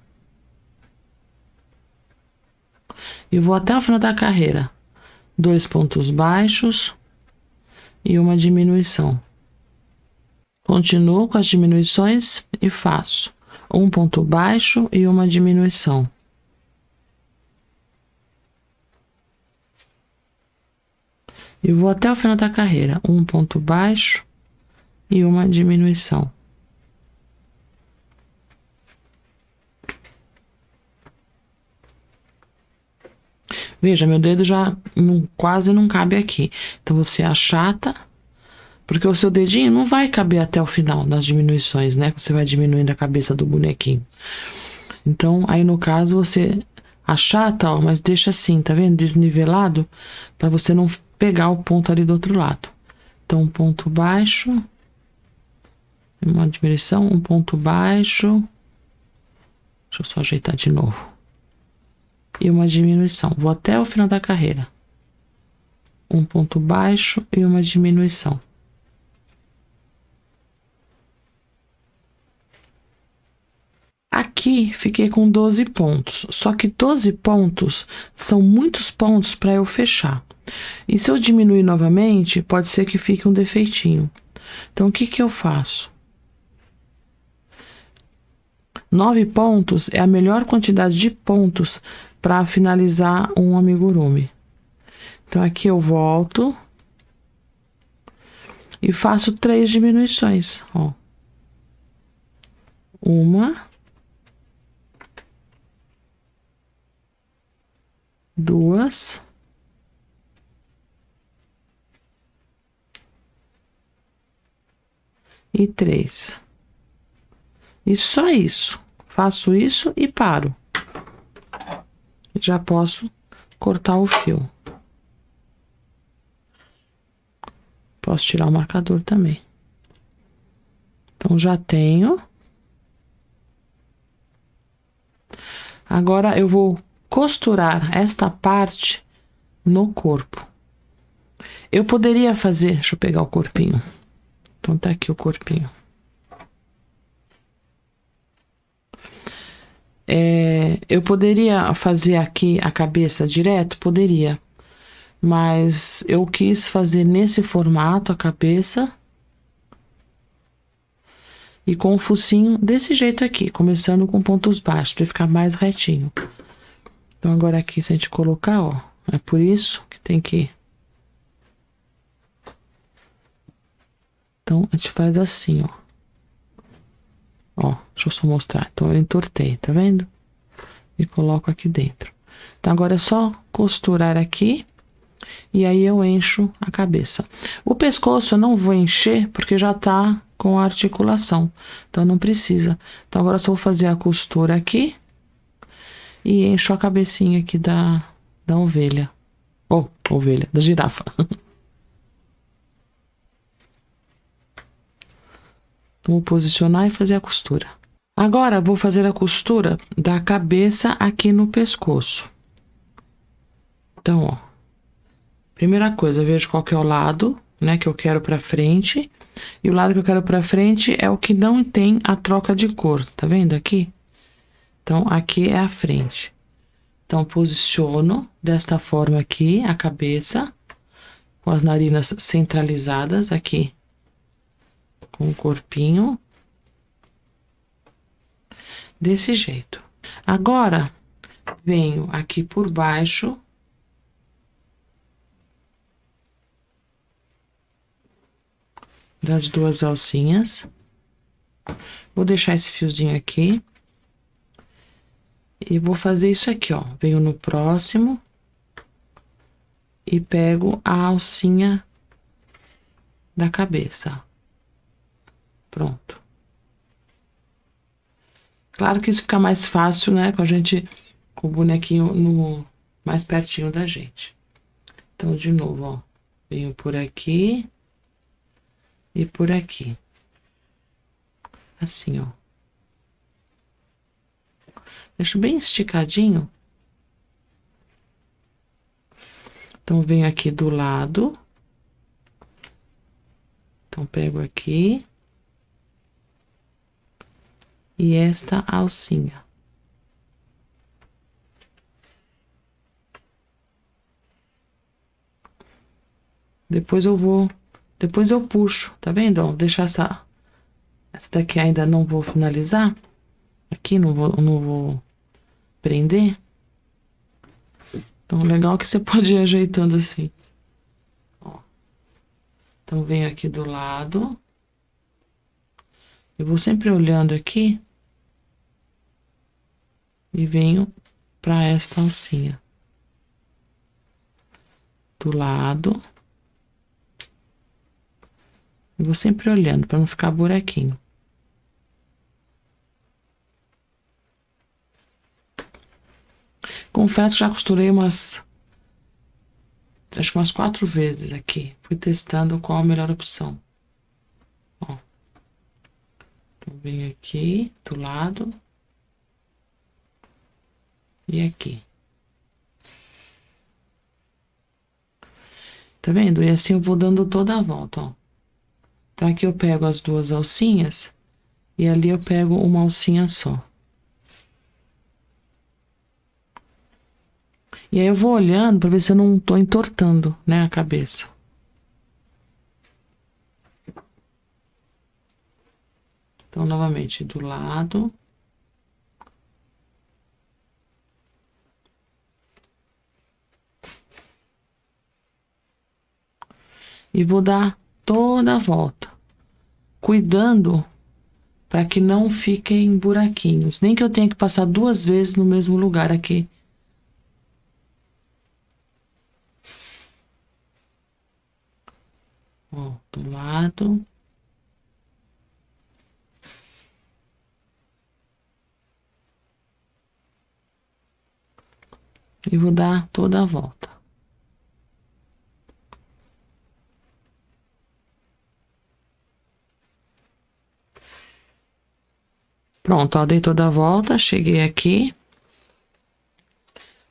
E vou até o final da carreira. 2 pontos baixos e uma diminuição. Continuo com as diminuições e faço 1 ponto baixo e uma diminuição. E vou até o final da carreira. 1 ponto baixo e uma diminuição. Veja, meu dedo já quase não cabe aqui. Então, você achata, porque o seu dedinho não vai caber até o final das diminuições, né? Você vai diminuindo a cabeça do bonequinho. Então, aí no caso, você achata, ó, mas deixa assim, tá vendo? Desnivelado, para você não pegar o ponto ali do outro lado. Então, um ponto baixo, uma diminuição, um ponto baixo. Deixa eu só ajeitar de novo. E uma diminuição. Vou até o final da carreira. Um ponto baixo e uma diminuição. Aqui fiquei com 12 pontos, só que 12 pontos são muitos pontos para eu fechar. E se eu diminuir novamente, pode ser que fique um defeitinho. Então, o que que eu faço? 9 pontos é a melhor quantidade de pontos para finalizar um amigurumi. Então, aqui eu volto e faço 3 diminuições, ó. Uma, 2, e 3. E só isso. Faço isso e paro. Já posso cortar o fio. Posso tirar o marcador também. Então, já tenho. Agora, eu vou costurar esta parte no corpo. Eu poderia fazer... Deixa eu pegar o corpinho. Então, tá aqui o corpinho. Eu poderia fazer aqui a cabeça direto? Poderia. Mas eu quis fazer nesse formato a cabeça e com o focinho desse jeito aqui, começando com pontos baixos, para ficar mais retinho. Então, agora aqui, se a gente colocar, ó, é por isso que tem que... Então, a gente faz assim, ó. Ó, deixa eu só mostrar. Então, eu entortei, tá vendo? E coloco aqui dentro. Então, agora é só costurar aqui. E aí eu encho a cabeça. O pescoço eu não vou encher porque já tá com a articulação. Então não precisa. Então agora eu só vou fazer a costura aqui. E encho a cabecinha aqui da ovelha. Ovelha, da girafa. Vou posicionar e fazer a costura. Agora vou fazer a costura da cabeça aqui no pescoço. Então, ó. Primeira coisa, eu vejo qual que é o lado, né, que eu quero pra frente. E o lado que eu quero pra frente é o que não tem a troca de cor, tá vendo aqui? Então, aqui é a frente. Então, posiciono desta forma aqui a cabeça, com as narinas centralizadas aqui, com o corpinho. Desse jeito. Agora, venho aqui por baixo. Das duas alcinhas. Vou deixar esse fiozinho aqui. E vou fazer isso aqui, ó. Venho no próximo. E pego a alcinha da cabeça. Pronto. Claro que isso fica mais fácil, né? Com o bonequinho mais pertinho da gente. Então, de novo, ó, venho por aqui e por aqui. Assim, ó. Deixo bem esticadinho. Então, venho aqui do lado. Então, pego aqui. E esta alcinha. Depois eu puxo, tá vendo? Ó, deixar essa daqui ainda não vou finalizar. Aqui não vou prender. Então, legal que você pode ir ajeitando assim. Ó. Então, venho aqui do lado. Eu vou sempre olhando aqui. E venho para esta alcinha. Do lado. E vou sempre olhando para não ficar buraquinho. Confesso que já costurei acho que umas 4 vezes aqui. Fui testando qual a melhor opção. Ó. Então, venho aqui do lado. E aqui. Tá vendo? E assim eu vou dando toda a volta, ó. Então, aqui eu pego as 2 alcinhas. E ali eu pego uma alcinha só. E aí eu vou olhando para ver se eu não tô entortando, né, a cabeça. Então, novamente, do lado. E vou dar toda a volta. Cuidando para que não fiquem buraquinhos. Nem que eu tenha que passar 2 vezes no mesmo lugar aqui. Ó, do lado. E vou dar toda a volta. Pronto, ó, dei toda a volta, cheguei aqui.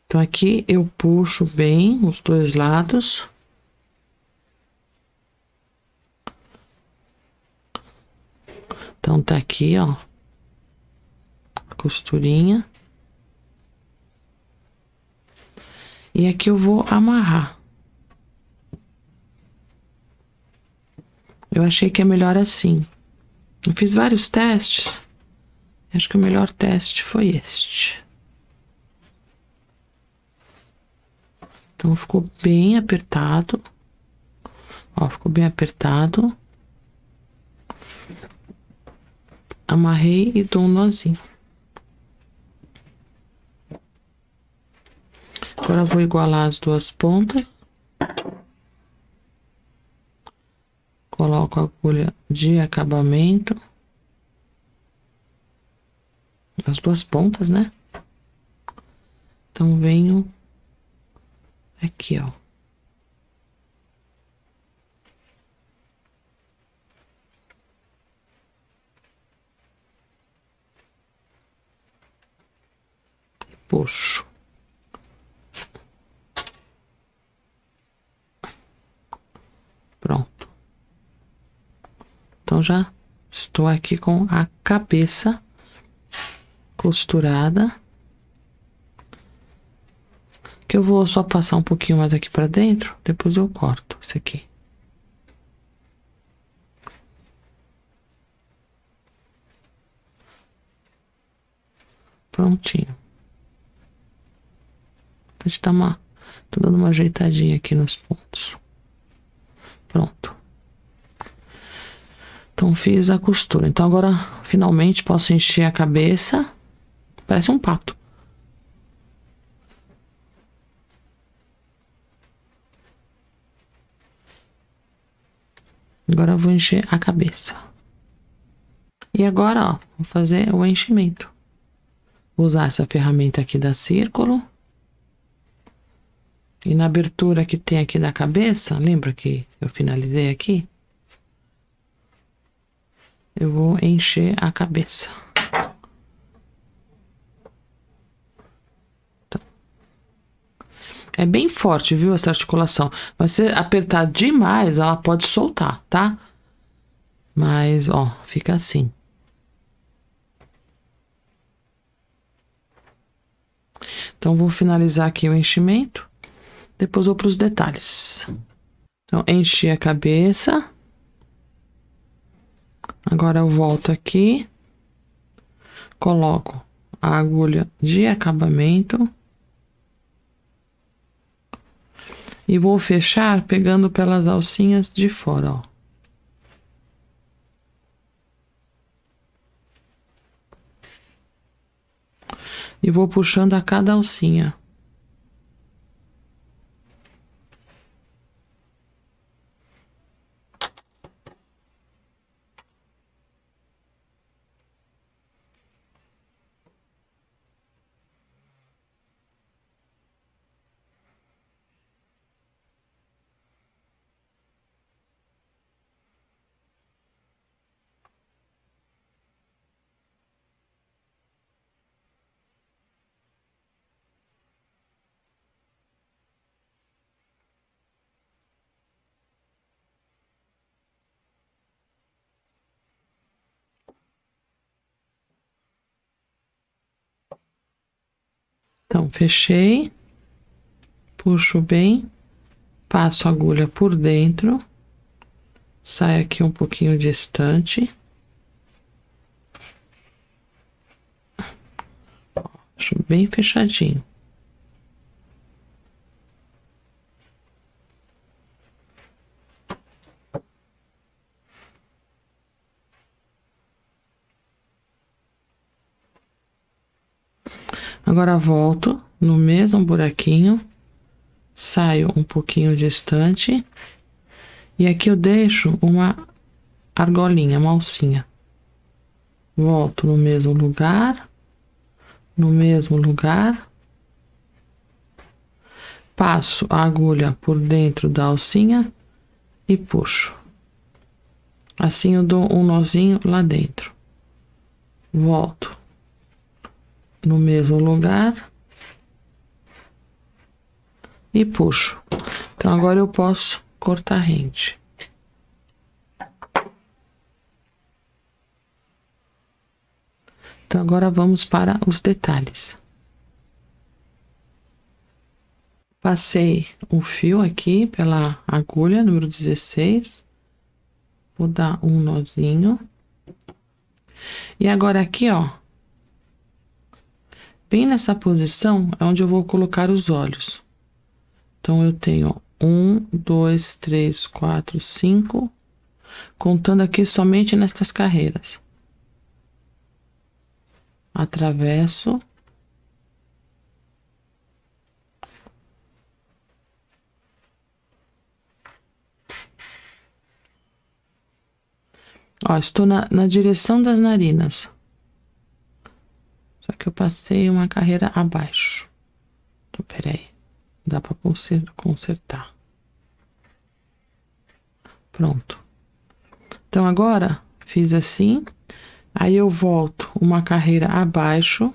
Então, aqui eu puxo bem os 2 lados. Então, tá aqui, ó. A costurinha. E aqui eu vou amarrar. Eu achei que é melhor assim. Eu fiz vários testes. Acho que o melhor teste foi este. Então, ficou bem apertado. Ó, ficou bem apertado. Amarrei e dou um nozinho. Agora eu vou igualar as 2 pontas. Coloco a agulha de acabamento. As 2 pontas, né? Então, venho aqui, ó. Puxo. Pronto. Então, já estou aqui com a cabeça costurada. Que eu vou só passar um pouquinho mais aqui pra dentro, depois eu corto isso aqui. Prontinho. Pode dar tô dando uma ajeitadinha aqui nos pontos. Pronto. Então, fiz a costura. Então, agora, finalmente, posso encher a cabeça. Parece um pato. Agora eu vou encher a cabeça. E agora, ó, vou fazer o enchimento. Vou usar essa ferramenta aqui da Círculo. E na abertura que tem aqui da cabeça, lembra que eu finalizei aqui? Eu vou encher a cabeça. Tá. É bem forte, viu, essa articulação. Mas se apertar demais, ela pode soltar, tá? Mas, ó, fica assim. Então, vou finalizar aqui o enchimento. Depois vou para os detalhes. Então, enchi a cabeça. Agora eu volto aqui. Coloco a agulha de acabamento. E vou fechar pegando pelas alcinhas de fora, ó. E vou puxando a cada alcinha. Então, fechei. Puxo bem. Passo a agulha por dentro. Sai aqui um pouquinho distante. Deixo bem fechadinho. Agora volto no mesmo buraquinho. Saio um pouquinho distante. E aqui eu deixo uma argolinha, uma alcinha. Volto no mesmo lugar. No mesmo lugar. Passo a agulha por dentro da alcinha e puxo. Assim eu dou um nozinho lá dentro. Volto no mesmo lugar e puxo. Então agora eu posso cortar rente. Então agora vamos para os detalhes. Passei o fio aqui pela agulha número 16. Vou dar um nozinho. E agora aqui, ó, bem nessa posição é onde eu vou colocar os olhos. Então, eu tenho, ó, 1, 2, 3, 4, 5, contando aqui somente nestas carreiras. Atravesso. Ó, estou na direção das narinas. Só que eu passei uma carreira abaixo. Então, peraí. Dá para consertar. Pronto. Então, agora, fiz assim. Aí, eu volto uma carreira abaixo.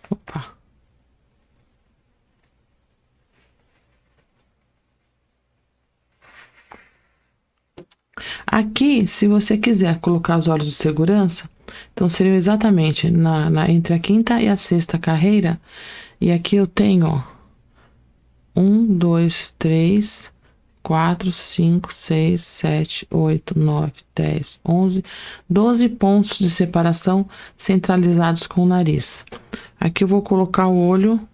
Opa. Aqui, se você quiser colocar os olhos de segurança, então seriam exatamente entre a quinta e a sexta carreira. E aqui eu tenho, ó, 1, 2, 3, 4, 5, 6, 7, 8, 9, 10, 11, 12 pontos de separação centralizados com o nariz. Aqui eu vou colocar o olho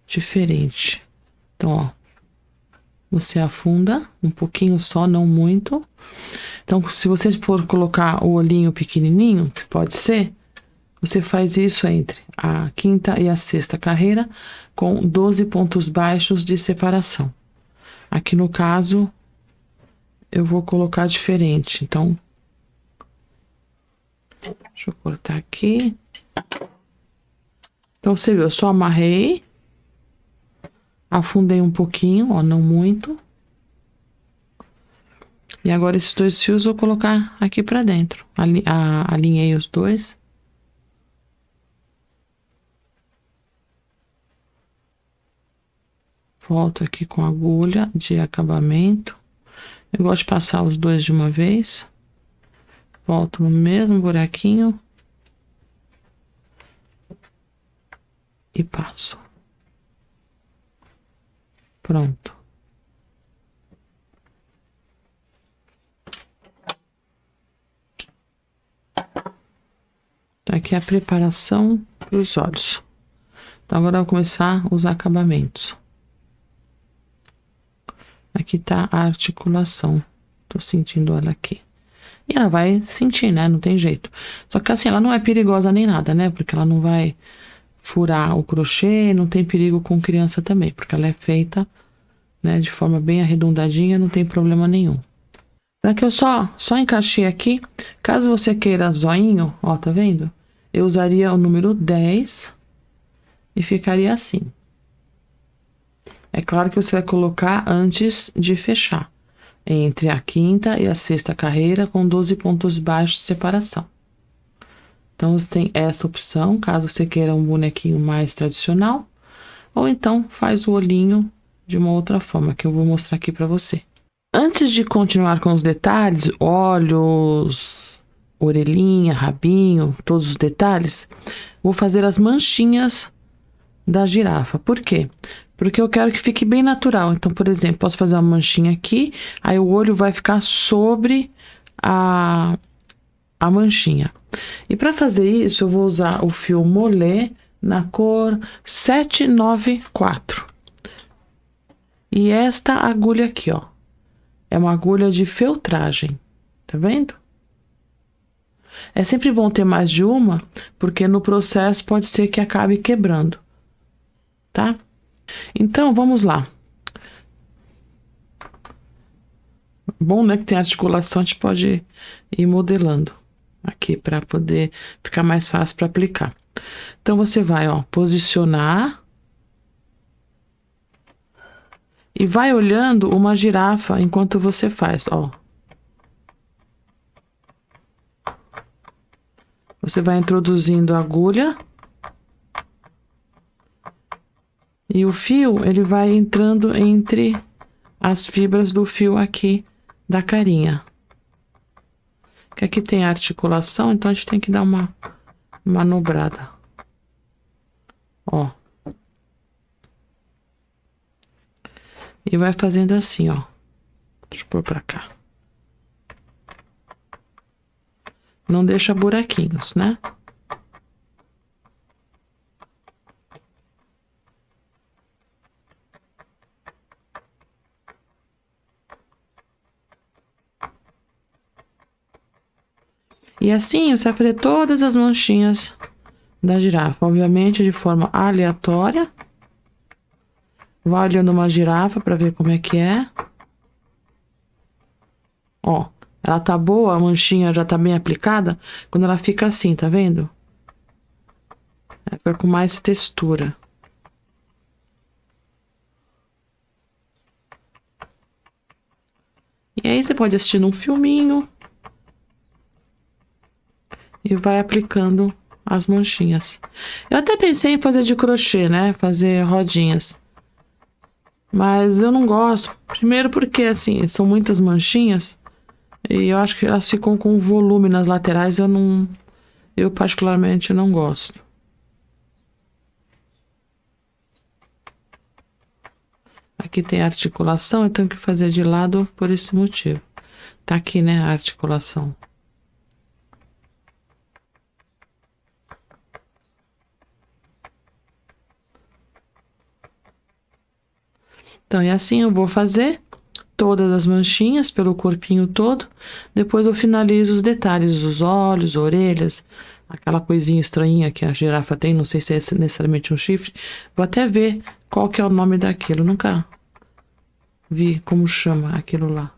diferente. Então, ó, você afunda um pouquinho só, não muito. Então, se você for colocar o olhinho pequenininho, pode ser, você faz isso entre a quinta e a sexta carreira com 12 pontos baixos de separação. Aqui no caso, eu vou colocar diferente. Então, Deixa eu cortar aqui. Então, você viu, eu só amarrei. Afundei um pouquinho, ó, não muito. E agora esses 2 fios eu vou colocar aqui pra dentro. Alinhei os 2. Volto aqui com a agulha de acabamento. Eu gosto de passar os 2 de uma vez. Volto no mesmo buraquinho. E passo. Pronto. Aqui é a preparação para os olhos. Então, agora eu vou começar os acabamentos. Aqui tá a articulação. Tô sentindo ela aqui. E ela vai sentir, né? Não tem jeito. Só que assim, ela não é perigosa nem nada, né? Porque ela não vai furar o crochê, não tem perigo com criança também. Porque ela é feita, né, de forma bem arredondadinha, não tem problema nenhum. Então aqui eu só encaixei aqui. Caso você queira zoinho, ó, tá vendo? Eu usaria o número 10 e ficaria assim. É claro que você vai colocar antes de fechar, entre a 5ª e a 6ª carreira, com 12 pontos baixos de separação. Então, você tem essa opção, caso você queira um bonequinho mais tradicional, ou então faz o olhinho de uma outra forma, que eu vou mostrar aqui para você. Antes de continuar com os detalhes, olhos, orelhinha, rabinho, todos os detalhes, vou fazer as manchinhas da girafa. Por quê? Porque eu quero que fique bem natural. Então, por exemplo, posso fazer uma manchinha aqui, aí o olho vai ficar sobre a manchinha. E para fazer isso, eu vou usar o fio molé na cor 794. E esta agulha aqui, ó, é uma agulha de feltragem. Tá vendo? É sempre bom ter mais de uma, porque no processo pode ser que acabe quebrando. Tá? Então, vamos lá. Bom, né, que tem articulação, a gente pode ir modelando aqui para poder ficar mais fácil para aplicar. Então, você vai, ó, posicionar e vai olhando uma girafa enquanto você faz, ó. Você vai introduzindo a agulha e o fio, ele vai entrando entre as fibras do fio aqui da carinha. Que aqui tem a articulação, então a gente tem que dar uma manobrada. Ó. E vai fazendo assim, ó. Deixa eu pôr pra cá. Não deixa buraquinhos, né? E assim você vai fazer todas as manchinhas da girafa. Obviamente de forma aleatória. Vai olhando uma girafa pra ver como é que é. Ó, ela tá boa, a manchinha já tá bem aplicada. Quando ela fica assim, tá vendo? Ela fica com mais textura. E aí você pode assistir um filminho. E vai aplicando as manchinhas. Eu até pensei em fazer de crochê, né? Fazer rodinhas. Mas eu não gosto. Primeiro porque, assim, são muitas manchinhas. E eu acho que elas ficam com volume nas laterais. Eu particularmente não gosto. Aqui tem a articulação, eu tenho que fazer de lado por esse motivo. Tá aqui, né, a articulação. Então, e assim eu vou fazer todas as manchinhas pelo corpinho todo. Depois eu finalizo os detalhes, os olhos, orelhas, aquela coisinha estranha que a girafa tem, não sei se é necessariamente um chifre. Vou até ver qual que é o nome daquilo, nunca vi como chama aquilo lá.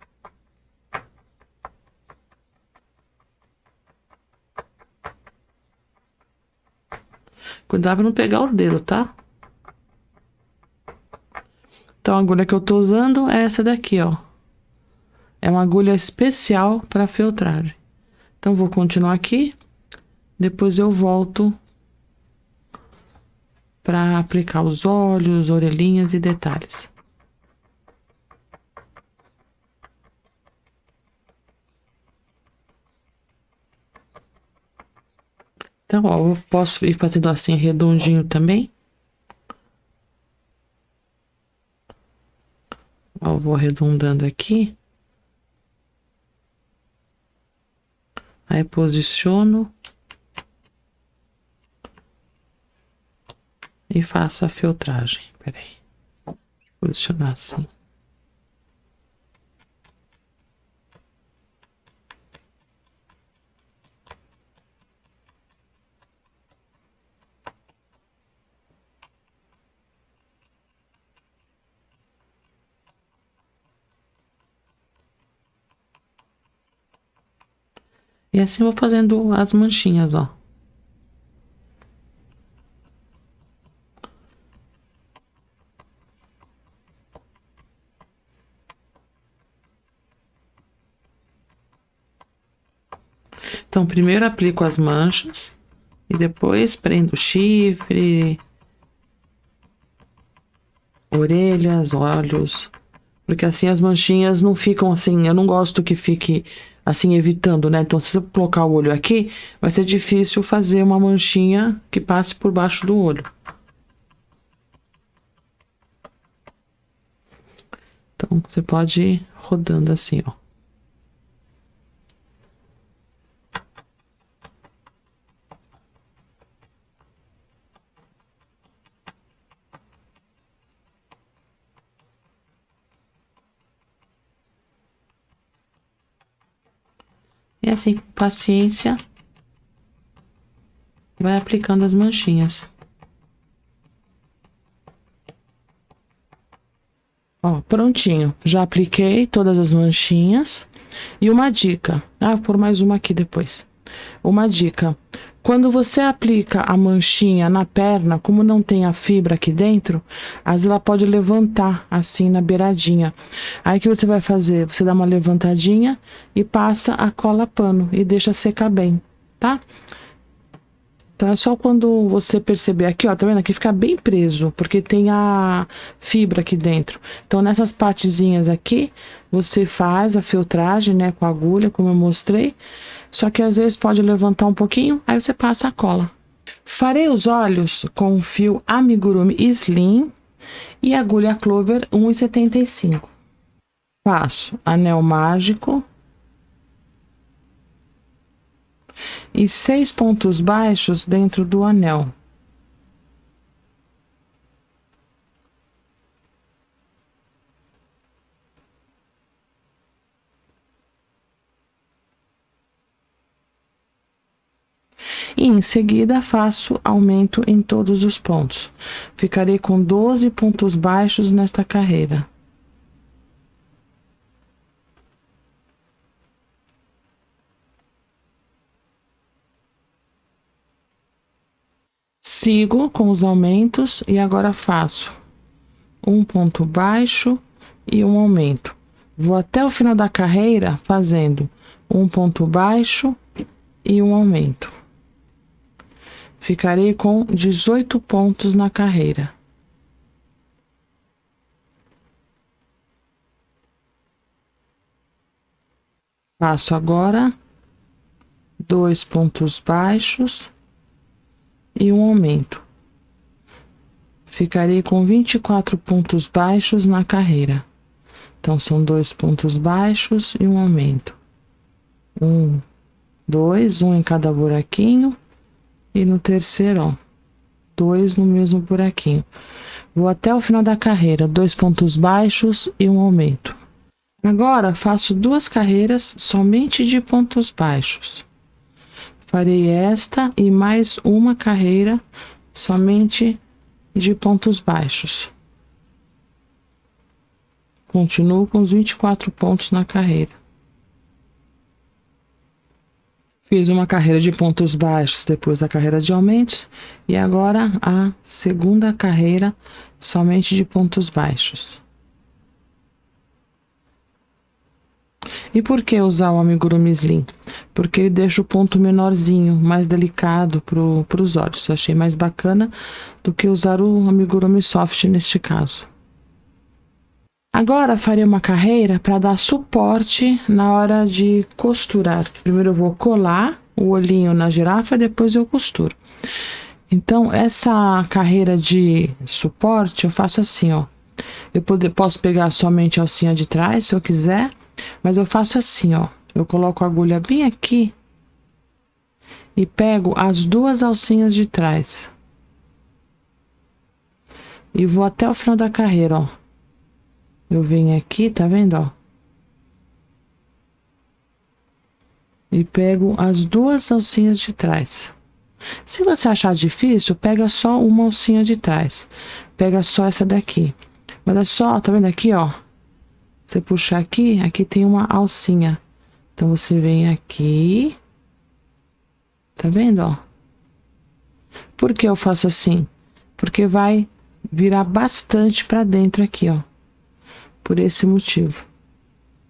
Cuidado pra não pegar o dedo, tá? Então, a agulha que eu tô usando é essa daqui, ó. É uma agulha especial para feltragem. Então, vou continuar aqui. Depois eu volto para aplicar os olhos, orelhinhas e detalhes. Então, ó, eu posso ir fazendo assim redondinho também. Ó, eu vou arredondando aqui. Aí posiciono. E faço a feltragem. Peraí. Posicionar assim. E assim vou fazendo as manchinhas, ó. Então, primeiro aplico as manchas e depois prendo o chifre, orelhas, olhos, porque assim as manchinhas não ficam assim, eu não gosto que fique assim evitando, né? Então, se eu colocar o olho aqui, vai ser difícil fazer uma manchinha que passe por baixo do olho. Então, você pode ir rodando assim, ó. E assim, com paciência, vai aplicando as manchinhas. Ó, prontinho. Já apliquei todas as manchinhas. E uma dica. Ah, vou pôr mais uma aqui depois. Uma dica. Quando você aplica a manchinha na perna, como não tem a fibra aqui dentro, às vezes ela pode levantar assim na beiradinha. Aí o que você vai fazer? Você dá uma levantadinha e passa a cola pano e deixa secar bem, tá? Então é só quando você perceber aqui, ó, tá vendo? Aqui fica bem preso, porque tem a fibra aqui dentro. Então nessas partezinhas aqui, você faz a filtragem, né, com a agulha, como eu mostrei. Só que às vezes pode levantar um pouquinho, aí você passa a cola. Farei os olhos com o fio amigurumi slim e agulha clover 1,75. Faço anel mágico e 6 pontos baixos dentro do anel. E em seguida faço aumento em todos os pontos. Ficarei com 12 pontos baixos nesta carreira. Sigo com os aumentos e agora faço um ponto baixo e um aumento. Vou até o final da carreira fazendo um ponto baixo e um aumento. Ficarei com 18 pontos na carreira. Faço agora 2 pontos baixos e um aumento. Ficarei com 24 pontos baixos na carreira. Então, são 2 pontos baixos e um aumento. 1, 2, um em cada buraquinho. E no terceiro, ó, 2 no mesmo buraquinho. Vou até o final da carreira, 2 pontos baixos e um aumento. Agora, faço 2 carreiras somente de pontos baixos. Farei esta e mais uma carreira somente de pontos baixos. Continuo com os 24 pontos na carreira. Fiz uma carreira de pontos baixos depois da carreira de aumentos e agora a segunda carreira somente de pontos baixos. E por que usar o amigurumi slim? Porque ele deixa o ponto menorzinho, mais delicado para os olhos. Eu achei mais bacana do que usar o amigurumi soft neste caso. Agora farei uma carreira para dar suporte na hora de costurar. Primeiro eu vou colar o olhinho na girafa, depois eu costuro. Então, essa carreira de suporte eu faço assim, ó. Eu posso pegar somente a alcinha de trás, se eu quiser, mas eu faço assim, ó. Eu coloco a agulha bem aqui e pego as duas alcinhas de trás. E vou até o final da carreira, ó. Eu venho aqui, tá vendo, ó? E pego as duas alcinhas de trás. Se você achar difícil, pega só uma alcinha de trás. Pega só essa daqui. Mas é só, tá vendo aqui, ó? Você puxar aqui, aqui tem uma alcinha. Então, você vem aqui. Tá vendo, ó? Por que eu faço assim? Porque vai virar bastante pra dentro aqui, ó. Por esse motivo.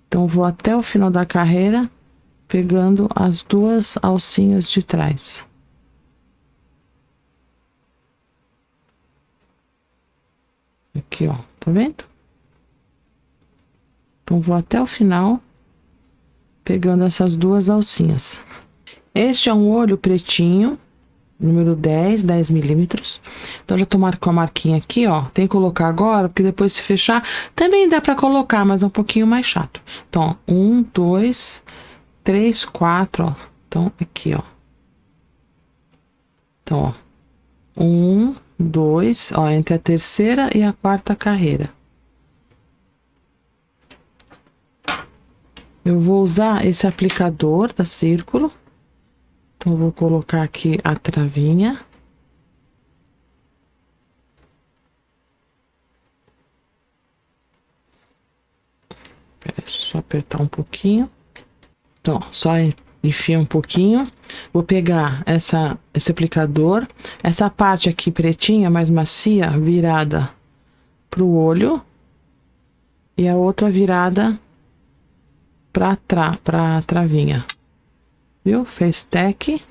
Então, vou até o final da carreira, pegando as duas alcinhas de trás. Aqui, ó, tá vendo? Então, vou até o final, pegando essas duas alcinhas. Este é um olho pretinho, número 10 milímetros. Então, já tô com a marquinha aqui, ó. Tem que colocar agora, porque depois se fechar, também dá pra colocar, mas é um pouquinho mais chato. Então, ó, 1, 2, 3, 4, ó. Então, aqui, ó. Então, ó. 1, 2, ó, entre a terceira e a quarta carreira. Eu vou usar esse aplicador da Círculo. Então, eu vou colocar aqui a travinha. Só apertar um pouquinho. Então, só enfia um pouquinho. Vou pegar esse aplicador. Essa parte aqui pretinha, mais macia, virada pro olho. E a outra virada pra travinha. Viu? Fez tec.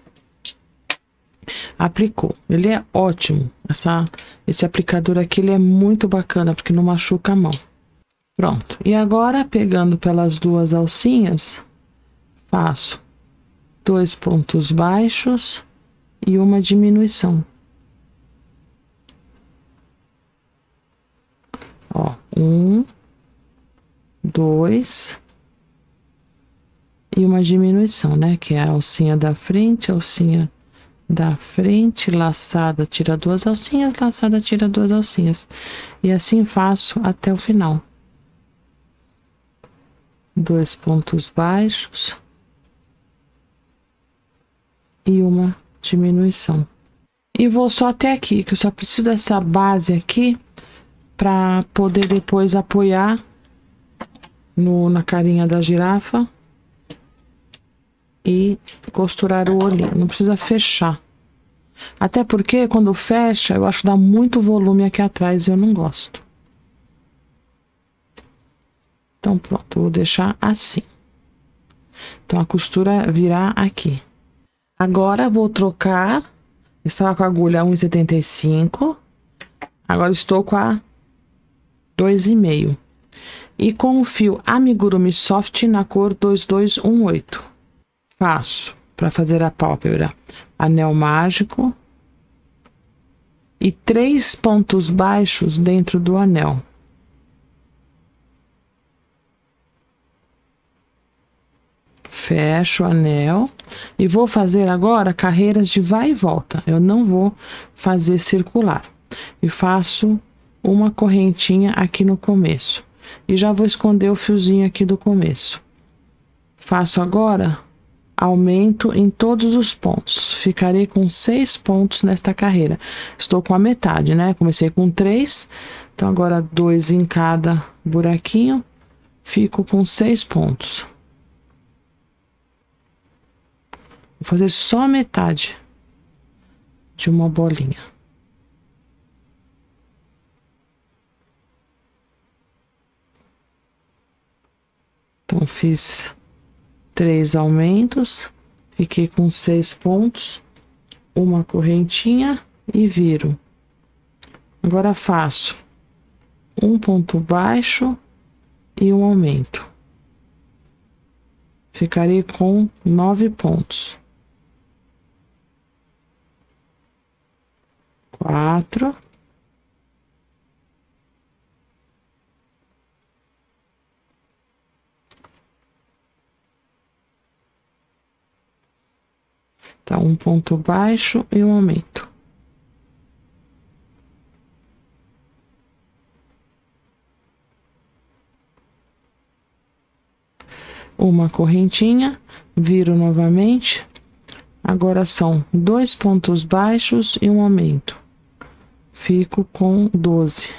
Aplicou. Ele é ótimo. Esse aplicador aqui, ele é muito bacana, porque não machuca a mão. Pronto. E agora, pegando pelas duas alcinhas, faço 2 pontos baixos e uma diminuição. Ó, 1, 2 e uma diminuição, né? Que é a alcinha da frente, laçada, tira duas alcinhas, laçada, tira duas alcinhas. E assim faço até o final. 2 pontos baixos e uma diminuição. E vou só até aqui, que eu só preciso dessa base aqui para poder depois apoiar na carinha da girafa e costurar o olhinho. Não precisa fechar. Até porque quando fecha, eu acho que dá muito volume aqui atrás e eu não gosto. Então, pronto, vou deixar assim. Então, a costura virá aqui. Agora, vou trocar. Estava com a agulha 1,75. Agora, estou com a 2,5. E com o fio Amigurumi Soft na cor 2218. Faço, para fazer a pálpebra, anel mágico. E 3 pontos baixos dentro do anel. Fecho o anel e vou fazer agora carreiras de vai e volta. Eu não vou fazer circular. E faço uma correntinha aqui no começo. E já vou esconder o fiozinho aqui do começo. Faço agora aumento em todos os pontos. Ficarei com 6 pontos nesta carreira. Estou com a metade, né? Comecei com 3, então agora 2 em cada buraquinho. Fico com 6 pontos. Vou fazer só metade de uma bolinha. Então, fiz 3 aumentos, fiquei com 6 pontos, uma correntinha e viro. Agora faço um ponto baixo e um aumento. Ficarei com 9 pontos. 4. Tá, um ponto baixo e um aumento. Uma correntinha, viro novamente. Agora são 2 pontos baixos e um aumento. Fico com 12.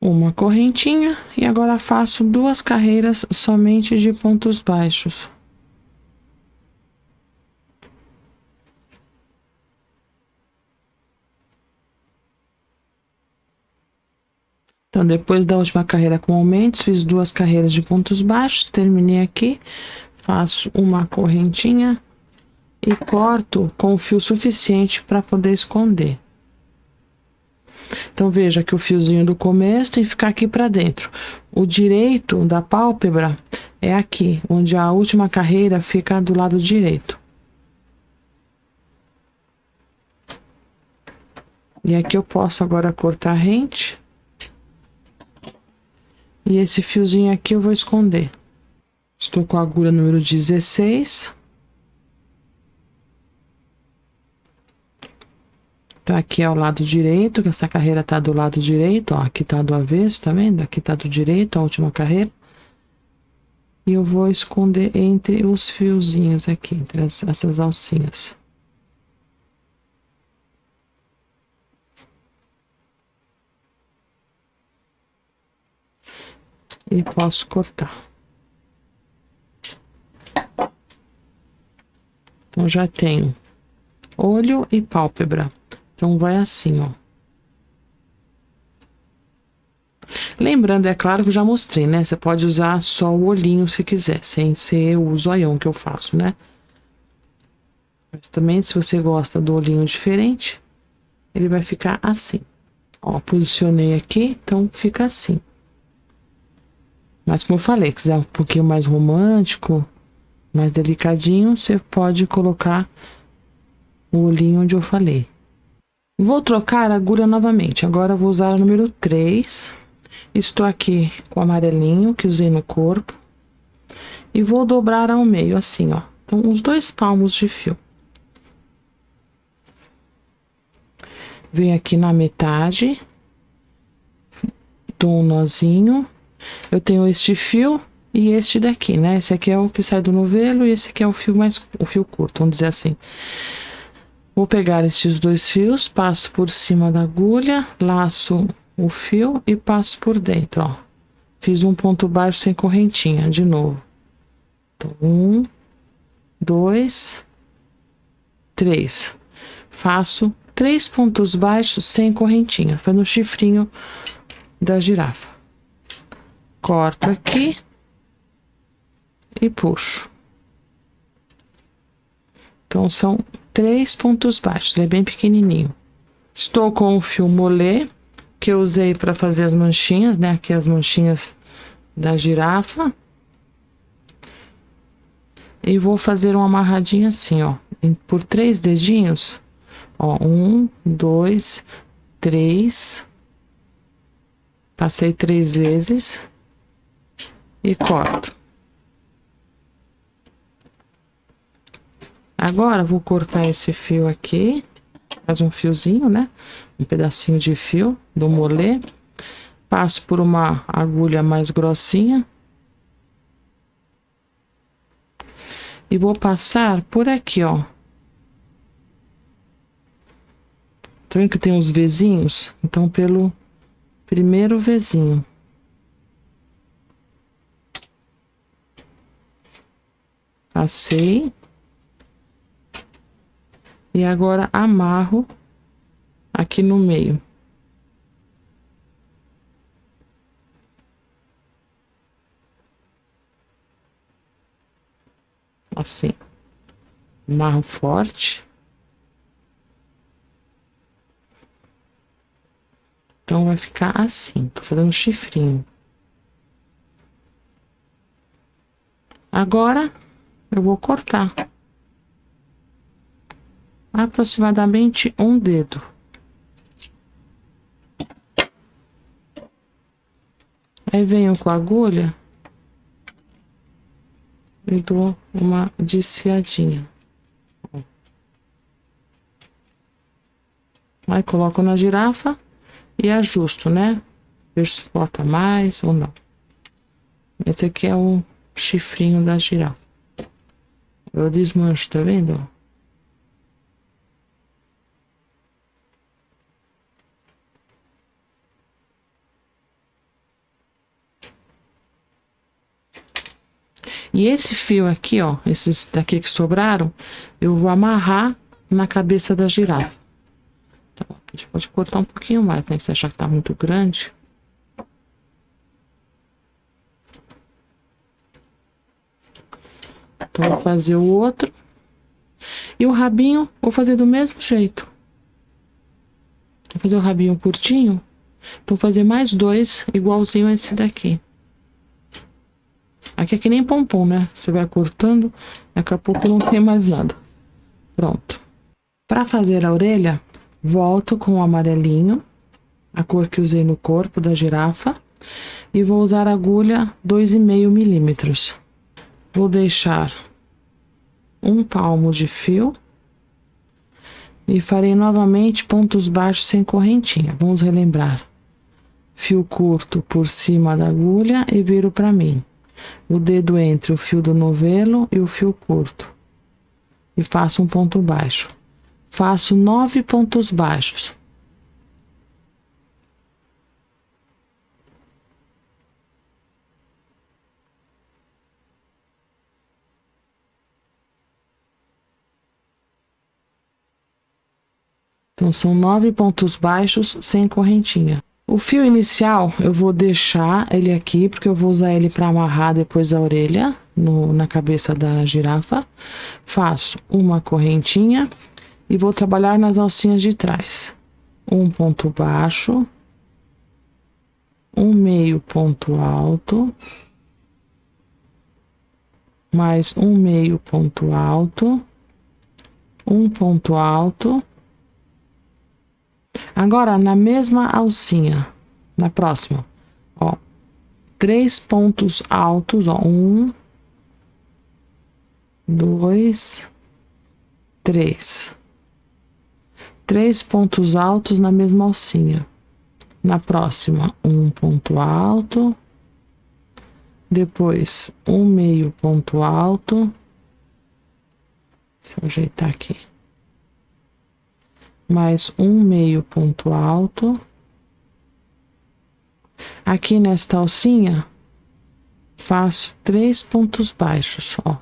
Uma correntinha e agora faço 2 carreiras somente de pontos baixos. Então, depois da última carreira com aumentos, fiz 2 carreiras de pontos baixos, terminei aqui, faço uma correntinha e corto com o fio suficiente para poder esconder. Então, veja que o fiozinho do começo tem que ficar aqui para dentro. O direito da pálpebra é aqui, onde a última carreira fica do lado direito. E aqui eu posso agora cortar rente. E esse fiozinho aqui eu vou esconder. Estou com a agulha número 16. Tá aqui ao lado direito, que essa carreira tá do lado direito, ó. Aqui tá do avesso, tá vendo? Aqui tá do direito, a última carreira. E eu vou esconder entre os fiozinhos aqui, entre essas alcinhas. E posso cortar. Então, já tenho olho e pálpebra. Então, vai assim, ó. Lembrando, é claro que eu já mostrei, né? Você pode usar só o olhinho se quiser, sem ser o zoião que eu faço, né? Mas também, se você gosta do olhinho diferente, ele vai ficar assim. Ó, posicionei aqui, então fica assim. Mas como eu falei, quiser um pouquinho mais romântico, mais delicadinho, você pode colocar o olhinho onde eu falei. Vou trocar a agulha novamente. Agora eu vou usar a número 3. Estou aqui com o amarelinho que usei no corpo. E vou dobrar ao meio, assim, ó. Então, uns 2 palmos de fio. Venho aqui na metade. Dou um nozinho. Eu tenho este fio e este daqui, né? Esse aqui é o que sai do novelo e esse aqui é o fio curto, vamos dizer assim. Vou pegar estes 2 fios, passo por cima da agulha, laço o fio e passo por dentro, ó. Fiz um ponto baixo sem correntinha, de novo. Então, 1, 2, 3. Faço 3 pontos baixos sem correntinha, foi no chifrinho da girafa. Corto aqui e puxo. Então, são 3 pontos baixos, ele é bem pequenininho. Estou com o fio molê, que eu usei para fazer as manchinhas, né? Aqui as manchinhas da girafa. E vou fazer uma amarradinha assim, ó, por 3 dedinhos. Ó, 1, 2, 3. Passei 3 vezes. E corto. Agora, vou cortar esse fio aqui. Faz um fiozinho, né? Um pedacinho de fio do molê. Passo por uma agulha mais grossinha. E vou passar por aqui, ó. Tá vendo que tem uns vezinhos? Então, pelo primeiro vezinho. Passei. E agora amarro aqui no meio. Assim. Amarro forte. Então, vai ficar assim. Tô fazendo um chifrinho. Agora, eu vou cortar. Aproximadamente um dedo. Aí venho com a agulha e dou uma desfiadinha. Aí coloco na girafa e ajusto, né? Vejo se bota mais ou não. Esse aqui é o chifrinho da girafa. Eu desmancho, tá vendo? E esse fio aqui, ó, esses daqui que sobraram, eu vou amarrar na cabeça da girafa. Então, a gente pode cortar um pouquinho mais, né? Se achar que tá muito grande. Então, vou fazer o outro. E o rabinho, vou fazer do mesmo jeito. Vou fazer o rabinho curtinho. Vou fazer mais dois, igualzinho a esse daqui. Aqui é que nem pompom, né? Você vai cortando, daqui a pouco não tem mais nada. Pronto. Para fazer a orelha, volto com o amarelinho, a cor que usei no corpo da girafa, e vou usar a agulha 2,5 milímetros. Vou deixar um palmo de fio e farei novamente pontos baixos sem correntinha. Vamos relembrar. Fio curto por cima da agulha e viro para mim. O dedo entre o fio do novelo e o fio curto. E faço um ponto baixo. Faço 9 pontos baixos. Então, são 9 pontos baixos sem correntinha. O fio inicial, eu vou deixar ele aqui, porque eu vou usar ele para amarrar depois a orelha na cabeça da girafa. Faço uma correntinha e vou trabalhar nas alcinhas de trás. Um ponto baixo, um meio ponto alto, mais um meio ponto alto, um ponto alto. Agora, na mesma alcinha, na próxima, ó, 3 pontos altos, ó, 1, 2, 3. 3 pontos altos na mesma alcinha. Na próxima, um ponto alto, depois um meio ponto alto. Deixa eu ajeitar aqui. Mais um meio ponto alto. Aqui nesta alcinha, faço 3 pontos baixos, ó.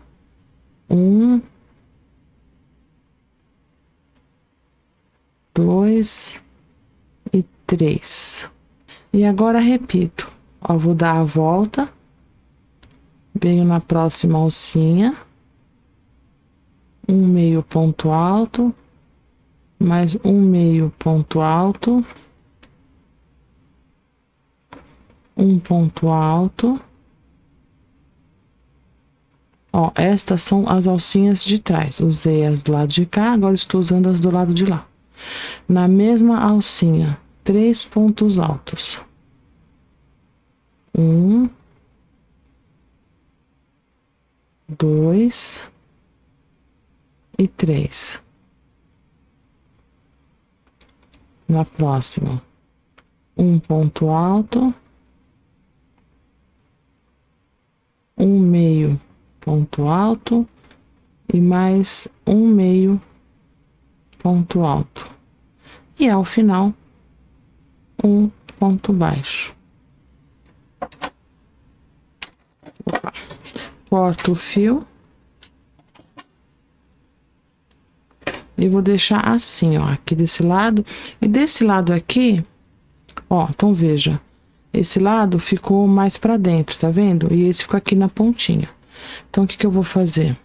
1, 2 e 3. E agora repito, ó, vou dar a volta, venho na próxima alcinha, um meio ponto alto, mais um meio ponto alto, um ponto alto. Ó, estas são as alcinhas de trás. Usei as do lado de cá, agora estou usando as do lado de lá. Na mesma alcinha, 3 pontos altos. 1, 2 e 3. Na próxima, um ponto alto, um meio ponto alto e mais um meio ponto alto. E ao final, um ponto baixo. Opa. Corto o fio. E vou deixar assim, ó, aqui desse lado. E desse lado aqui, ó, então veja. Esse lado ficou mais pra dentro, tá vendo? E esse ficou aqui na pontinha. Então, o que que eu vou fazer?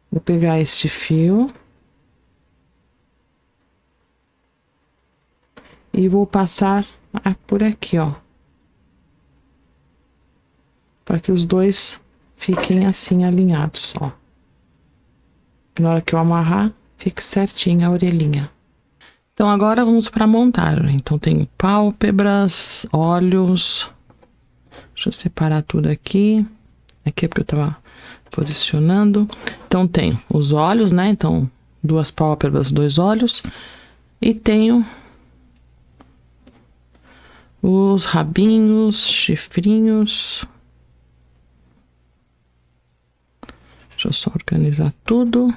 Vou pegar este fio. E vou passar por aqui, ó. Para que os dois fiquem assim alinhados, ó. Na hora que eu amarrar, fique certinha a orelhinha. Então, agora vamos para a montagem. Então, tem pálpebras, olhos. Deixa eu separar tudo aqui. Aqui é porque eu tava posicionando. Então, tem os olhos, né? Então, 2 pálpebras, 2 olhos. E tenho os rabinhos, chifrinhos. Deixa eu só organizar tudo.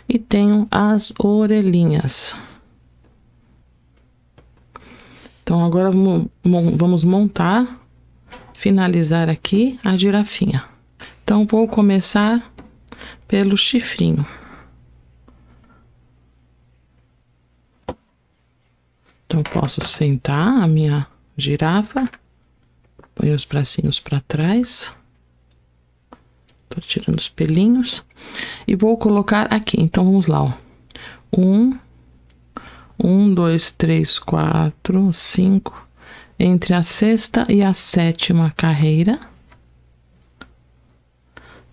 E tenho as orelhinhas. Então, agora vamos montar, finalizar aqui a girafinha. Então, vou começar pelo chifrinho. Então, eu posso sentar a minha girafa, põe os bracinhos para trás. Tô tirando os pelinhos. E vou colocar aqui. Então, vamos lá, ó. 1, 2, 3, 4, 5. Entre a 6ª e a 7ª carreira.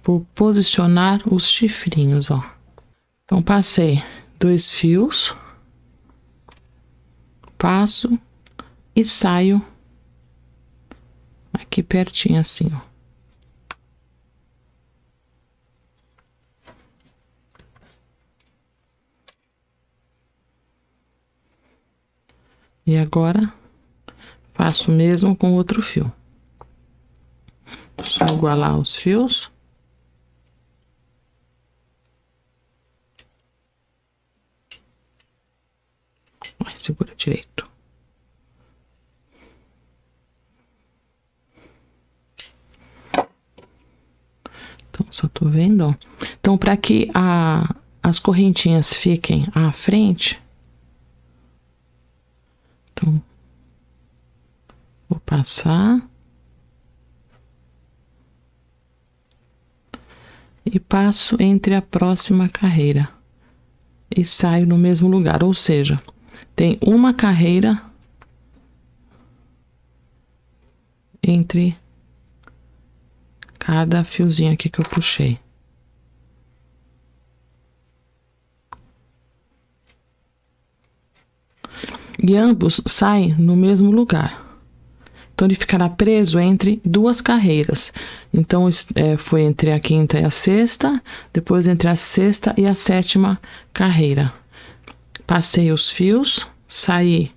Vou posicionar os chifrinhos, ó. Então, passei 2 fios. Passo e saio aqui pertinho assim, ó. E agora, faço o mesmo com outro fio. Só igualar os fios. Ai, segura direito. Então, só tô vendo, ó. Então, para que as correntinhas fiquem à frente, então, vou passar. E passo entre a próxima carreira. E saio no mesmo lugar, ou seja, tem uma carreira entre cada fiozinho aqui que eu puxei. E ambos saem no mesmo lugar. Então, ele ficará preso entre 2 carreiras. Então, foi entre a 5ª e a 6ª, depois entre a 6ª e a 7ª carreira. Passei os fios, saí,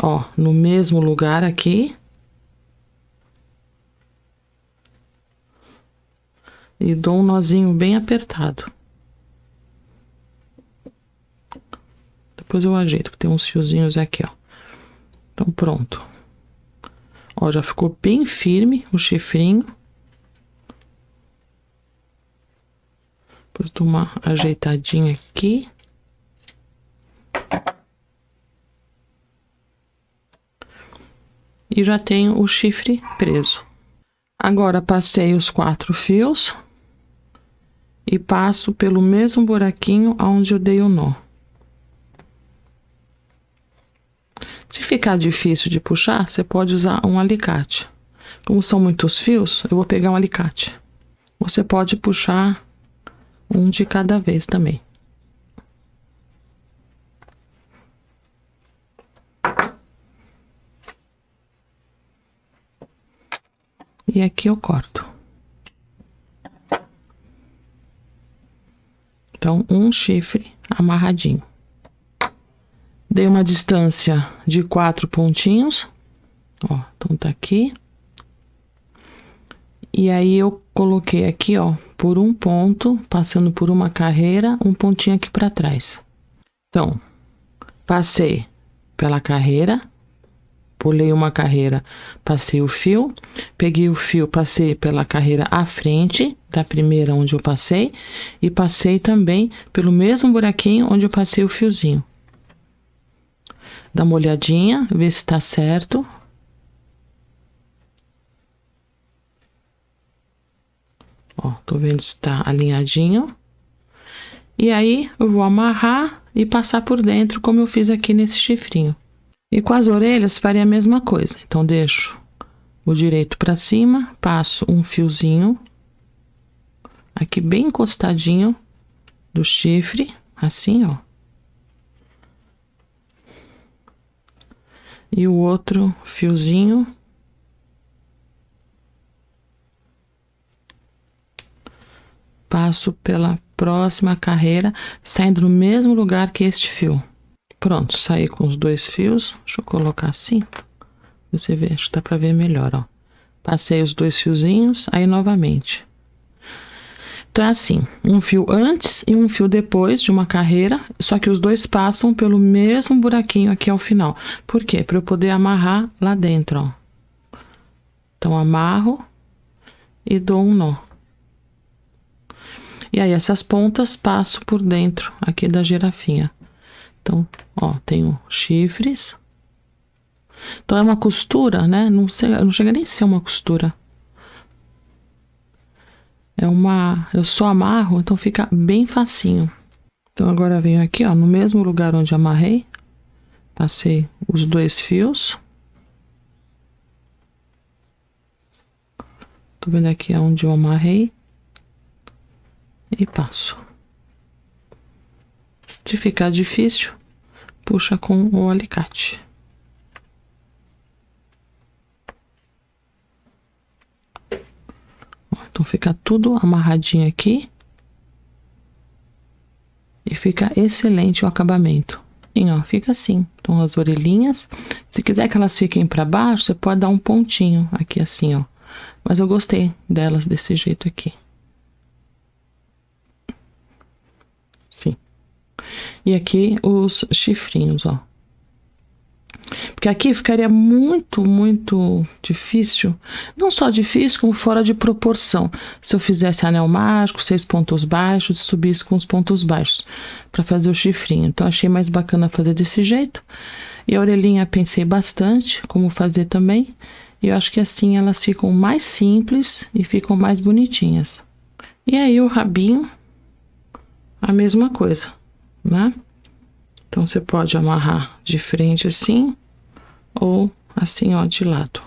ó, no mesmo lugar aqui. E dou um nozinho bem apertado. Depois eu ajeito, porque tem uns fiozinhos aqui, ó. Então, pronto. Ó, já ficou bem firme o chifrinho. Depois dou uma ajeitadinha aqui. E já tenho o chifre preso. Agora, passei os 4 fios. E passo pelo mesmo buraquinho onde eu dei o nó. Se ficar difícil de puxar, você pode usar um alicate. Como são muitos fios, eu vou pegar um alicate. Você pode puxar um de cada vez também. E aqui eu corto. Então, um chifre amarradinho. Dei uma distância de 4 pontinhos. Ó, então tá aqui. E aí, eu coloquei aqui, ó, por um ponto, passando por uma carreira, um pontinho aqui pra trás. Então, passei pela carreira, pulei uma carreira, passei o fio, peguei o fio, passei pela carreira à frente da primeira onde eu passei e passei também pelo mesmo buraquinho onde eu passei o fiozinho. Dá uma olhadinha, ver se tá certo. Ó, tô vendo se tá alinhadinho. E aí, eu vou amarrar e passar por dentro, como eu fiz aqui nesse chifrinho. E com as orelhas, farei a mesma coisa. Então, deixo o direito pra cima, passo um fiozinho aqui bem encostadinho do chifre, assim, ó. E o outro fiozinho passo pela próxima carreira, saindo no mesmo lugar que este fio. Pronto, saí com os 2 fios. Deixa eu colocar assim. Você vê, acho que dá pra ver melhor, ó. Passei os 2 fiozinhos, aí novamente. Então, é assim, um fio antes e um fio depois de uma carreira, só que os 2 passam pelo mesmo buraquinho aqui ao final. Por quê? Para eu poder amarrar lá dentro, ó. Então, amarro e dou um nó. E aí, essas pontas passo por dentro aqui da girafinha. Então, ó, tenho chifres. Então, é uma costura, né? Não chega nem a ser uma costura. Eu só amarro, então fica bem facinho. Então, agora venho aqui, ó, no mesmo lugar onde amarrei. Passei os 2 fios. Tô vendo aqui onde eu amarrei. E passo. Se ficar difícil, puxa com o alicate. Então, fica tudo amarradinho aqui. E fica excelente o acabamento. E, ó, fica assim. Então, as orelhinhas. Se quiser que elas fiquem para baixo, você pode dar um pontinho aqui assim, ó. Mas eu gostei delas desse jeito aqui. Sim. E aqui os chifrinhos, ó. Porque aqui ficaria muito, muito difícil. Não só difícil, como fora de proporção. Se eu fizesse anel mágico, 6 pontos baixos, e subisse com os pontos baixos para fazer o chifrinho. Então, achei mais bacana fazer desse jeito. E a orelhinha pensei bastante como fazer também. E eu acho que assim elas ficam mais simples e ficam mais bonitinhas. E aí o rabinho, a mesma coisa, né? Então, você pode amarrar de frente assim, ou assim, ó, de lado.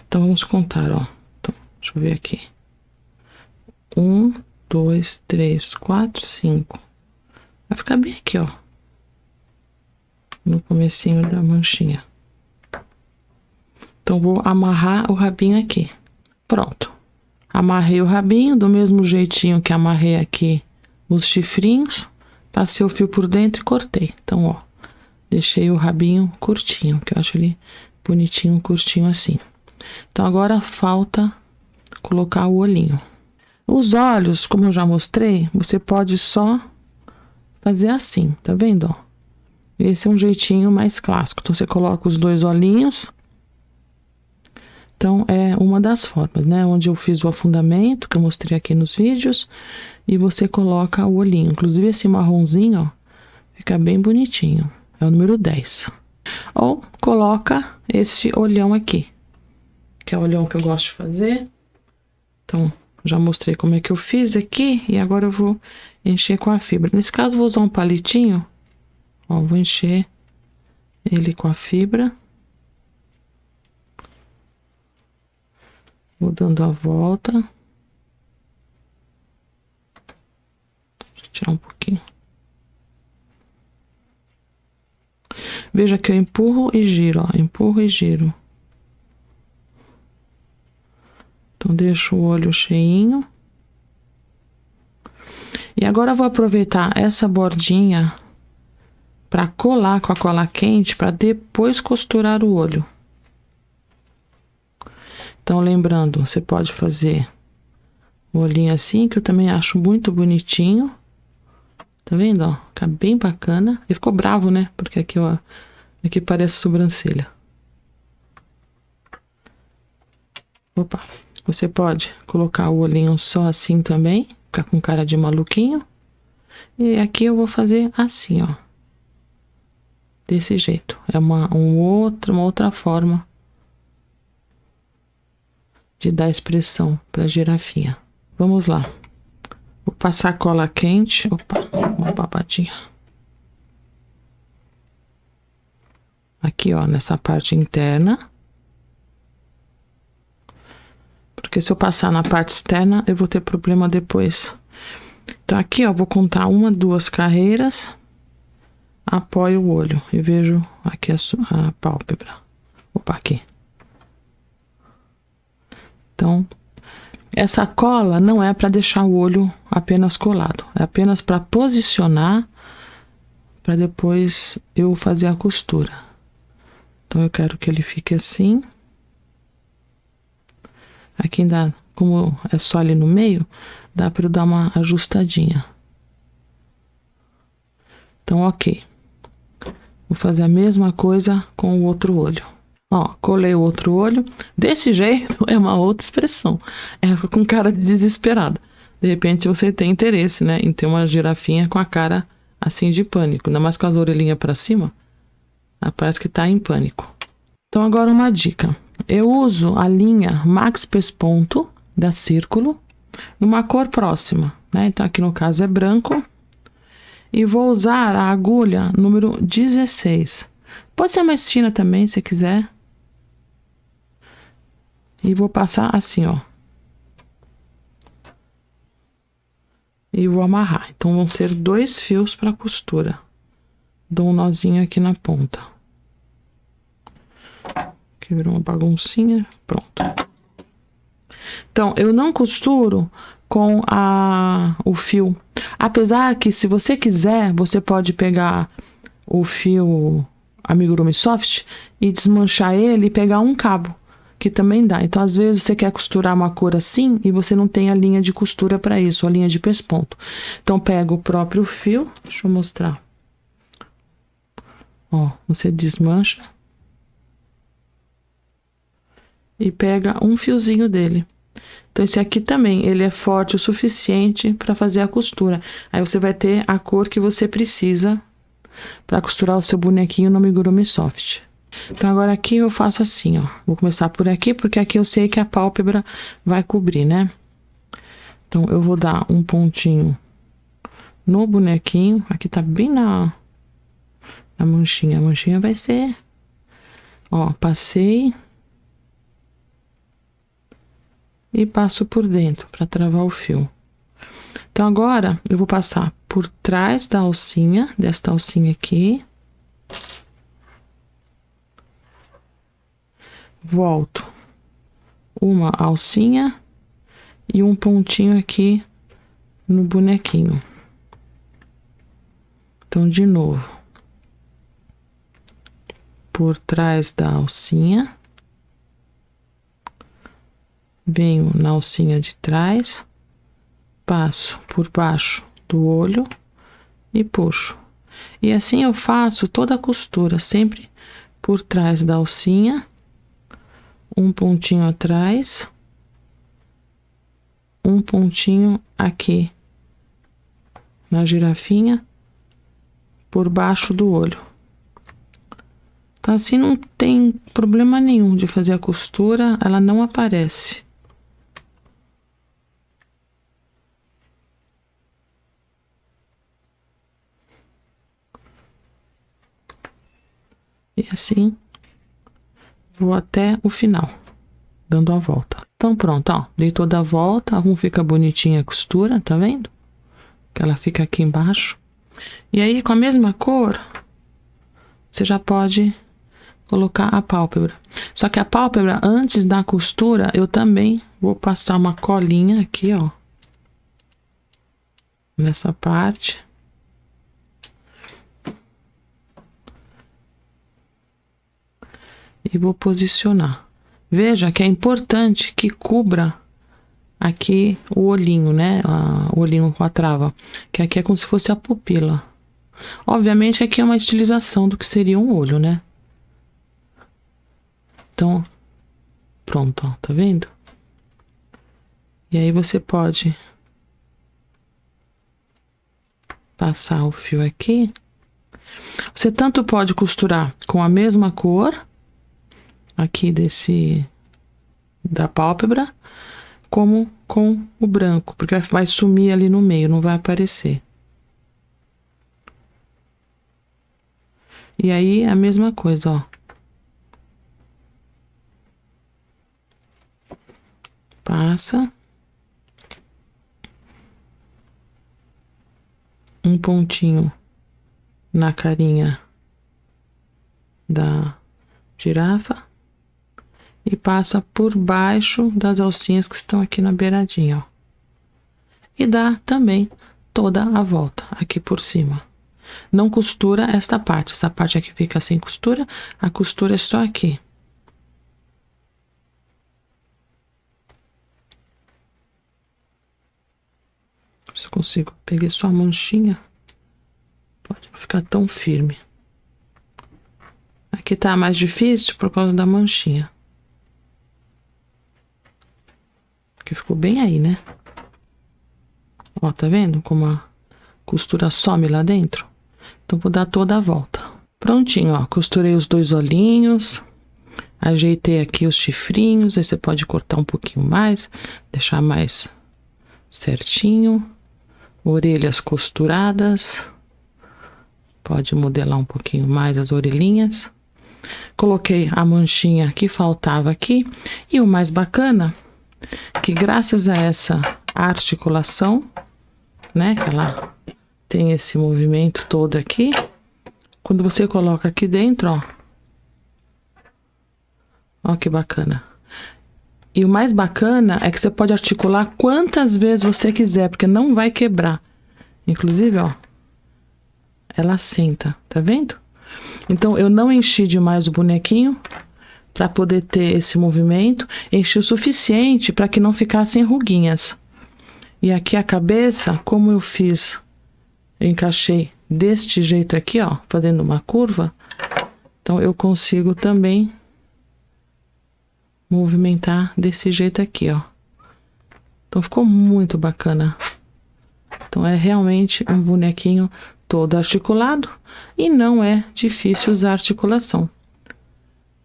Então, vamos contar, ó. Então, deixa eu ver aqui. 1, 2, 3, 4, 5. Vai ficar bem aqui, ó. No comecinho da manchinha. Então, vou amarrar o rabinho aqui. Pronto. Amarrei o rabinho do mesmo jeitinho que amarrei aqui os chifrinhos. Passei o fio por dentro e cortei. Então, ó, deixei o rabinho curtinho, que eu acho ele bonitinho, curtinho assim. Então, agora falta colocar o olhinho. Os olhos, como eu já mostrei, você pode só fazer assim, tá vendo, ó? Esse é um jeitinho mais clássico. Então, você coloca os 2 olhinhos. Então, é uma das formas, né? Onde eu fiz o afundamento, que eu mostrei aqui nos vídeos. E você coloca o olhinho. Inclusive, esse marronzinho, ó, fica bem bonitinho. É o número 10. Ou coloca esse olhão aqui, que é o olhão que eu gosto de fazer. Então, já mostrei como é que eu fiz aqui. E agora eu vou encher com a fibra. Nesse caso, vou usar um palitinho. Ó, vou encher ele com a fibra. Vou dando a volta. Deixa eu tirar um pouquinho. Veja que eu empurro e giro, ó. Empurro e giro. Então, deixo o olho cheinho. E agora eu vou aproveitar essa bordinha para colar com a cola quente para depois costurar o olho. Então, lembrando, você pode fazer o olhinho assim, que eu também acho muito bonitinho. Tá vendo, ó? Fica bem bacana. Ele ficou bravo, né? Porque aqui, ó, aqui parece sobrancelha. Opa, você pode colocar o olhinho só assim também, ficar com cara de maluquinho. E aqui eu vou fazer assim, ó. Desse jeito. É uma outra forma de dar expressão pra girafinha. Vamos lá. Vou passar cola quente. Opa, uma babadinha. Aqui, ó, nessa parte interna. Porque se eu passar na parte externa, eu vou ter problema depois. Então, aqui, ó, vou contar 1, 2 carreiras. Apoio o olho e vejo aqui a pálpebra. Opa, aqui. Então, essa cola não é para deixar o olho apenas colado. É apenas para posicionar, para depois eu fazer a costura. Então, eu quero que ele fique assim. Aqui ainda, como é só ali no meio, dá para eu dar uma ajustadinha. Então, ok. Vou fazer a mesma coisa com o outro olho. Ó, colei o outro olho. Desse jeito é uma outra expressão. É com cara de desesperada. De repente você tem interesse, né, em ter uma girafinha com a cara assim de pânico. Ainda mais com as orelhinhas para cima. Ela parece que tá em pânico. Então agora uma dica. Eu uso a linha Max Pesponto da Círculo numa cor próxima, né? Então aqui no caso é branco. E vou usar a agulha número 16. Pode ser mais fina também, se quiser. E vou passar assim, ó. E vou amarrar. Então, vão ser 2 fios para costura. Dou um nozinho aqui na ponta. Aqui virou uma baguncinha. Pronto. Então, eu não costuro com o fio. Apesar que, se você quiser, você pode pegar o fio Amigurumi Soft e desmanchar ele e pegar um cabo, que também dá. Então, às vezes, você quer costurar uma cor assim e você não tem a linha de costura para isso, a linha de pesponto. Então, pega o próprio fio, deixa eu mostrar. Ó, você desmancha e pega um fiozinho dele. Então, esse aqui também, ele é forte o suficiente para fazer a costura. Aí, você vai ter a cor que você precisa para costurar o seu bonequinho no Amigurumi Soft. Então, agora aqui eu faço assim, ó. Vou começar por aqui, porque aqui eu sei que a pálpebra vai cobrir, né? Então, eu vou dar um pontinho no bonequinho. Aqui tá bem na manchinha. A manchinha vai ser... Ó, passei... E passo por dentro para travar o fio. Então, agora eu vou passar por trás da alcinha, desta alcinha aqui. Volto uma alcinha e um pontinho aqui no bonequinho. Então, de novo. Por trás da alcinha. Venho na alcinha de trás, passo por baixo do olho e puxo. E assim eu faço toda a costura, sempre por trás da alcinha, um pontinho atrás, um pontinho aqui na girafinha, por baixo do olho. Então, assim não tem problema nenhum de fazer a costura, ela não aparece. E assim, vou até o final, dando a volta. Então, pronto, ó, dei toda a volta, como fica bonitinha a costura, tá vendo? Que ela fica aqui embaixo. E aí, com a mesma cor, você já pode colocar a pálpebra. Só que a pálpebra, antes da costura, eu também vou passar uma colinha aqui, ó. nessa parte. E vou posicionar. Veja que é importante que cubra aqui o olhinho, né? O olhinho com a trava. Que aqui é como se fosse a pupila. Obviamente aqui é uma estilização do que seria um olho, né? Então, pronto, ó, tá vendo? E aí você pode passar o fio aqui. Você tanto pode costurar com a mesma cor aqui da pálpebra, como com o branco, porque vai sumir ali no meio, não vai aparecer. E aí a mesma coisa, ó. Passa um pontinho na carinha da girafa e passa por baixo das alcinhas que estão aqui na beiradinha, ó. E dá também toda a volta aqui por cima. Não costura essa parte aqui fica sem costura, a costura é só aqui. Se eu consigo, peguei só a manchinha, pode ficar tão firme. Aqui tá mais difícil por causa da manchinha. Porque ficou bem aí, né? Ó, tá vendo como a costura some lá dentro? Então, vou dar toda a volta. Prontinho, ó. Costurei os dois olhinhos. Ajeitei aqui os chifrinhos. Aí você pode cortar um pouquinho mais, deixar mais certinho. Orelhas costuradas. Pode modelar um pouquinho mais as orelhinhas. Coloquei a manchinha que faltava aqui. E o mais bacana, que graças a essa articulação, né, que ela tem esse movimento todo aqui, quando você coloca aqui dentro, ó, ó que bacana. E o mais bacana é que você pode articular quantas vezes você quiser, porque não vai quebrar. Inclusive, ó, ela senta, tá vendo? Então, eu não enchi demais o bonequinho para poder ter esse movimento. Enchi o suficiente para que não ficassem ruguinhas. E aqui a cabeça, como eu fiz, eu encaixei deste jeito aqui, ó, fazendo uma curva. Então, eu consigo também movimentar desse jeito aqui, ó. Então, ficou muito bacana. Então, é realmente um bonequinho todo articulado e não é difícil usar articulação.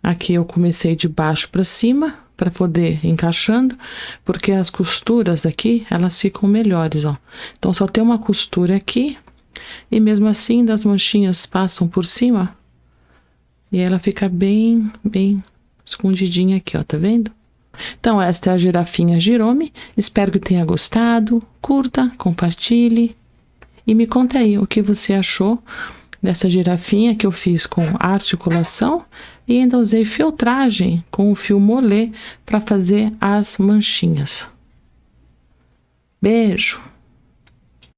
Aqui eu comecei de baixo para cima para poder ir encaixando, porque as costuras aqui, elas ficam melhores, ó. Então, só tem uma costura aqui e mesmo assim das manchinhas passam por cima e ela fica bem escondidinha aqui, ó, tá vendo? Então, esta é a girafinha Jirome. Espero que tenha gostado. Curta, compartilhe e me conta aí o que você achou dessa girafinha que eu fiz com articulação e ainda usei filtragem com o fio molê para fazer as manchinhas. Beijo!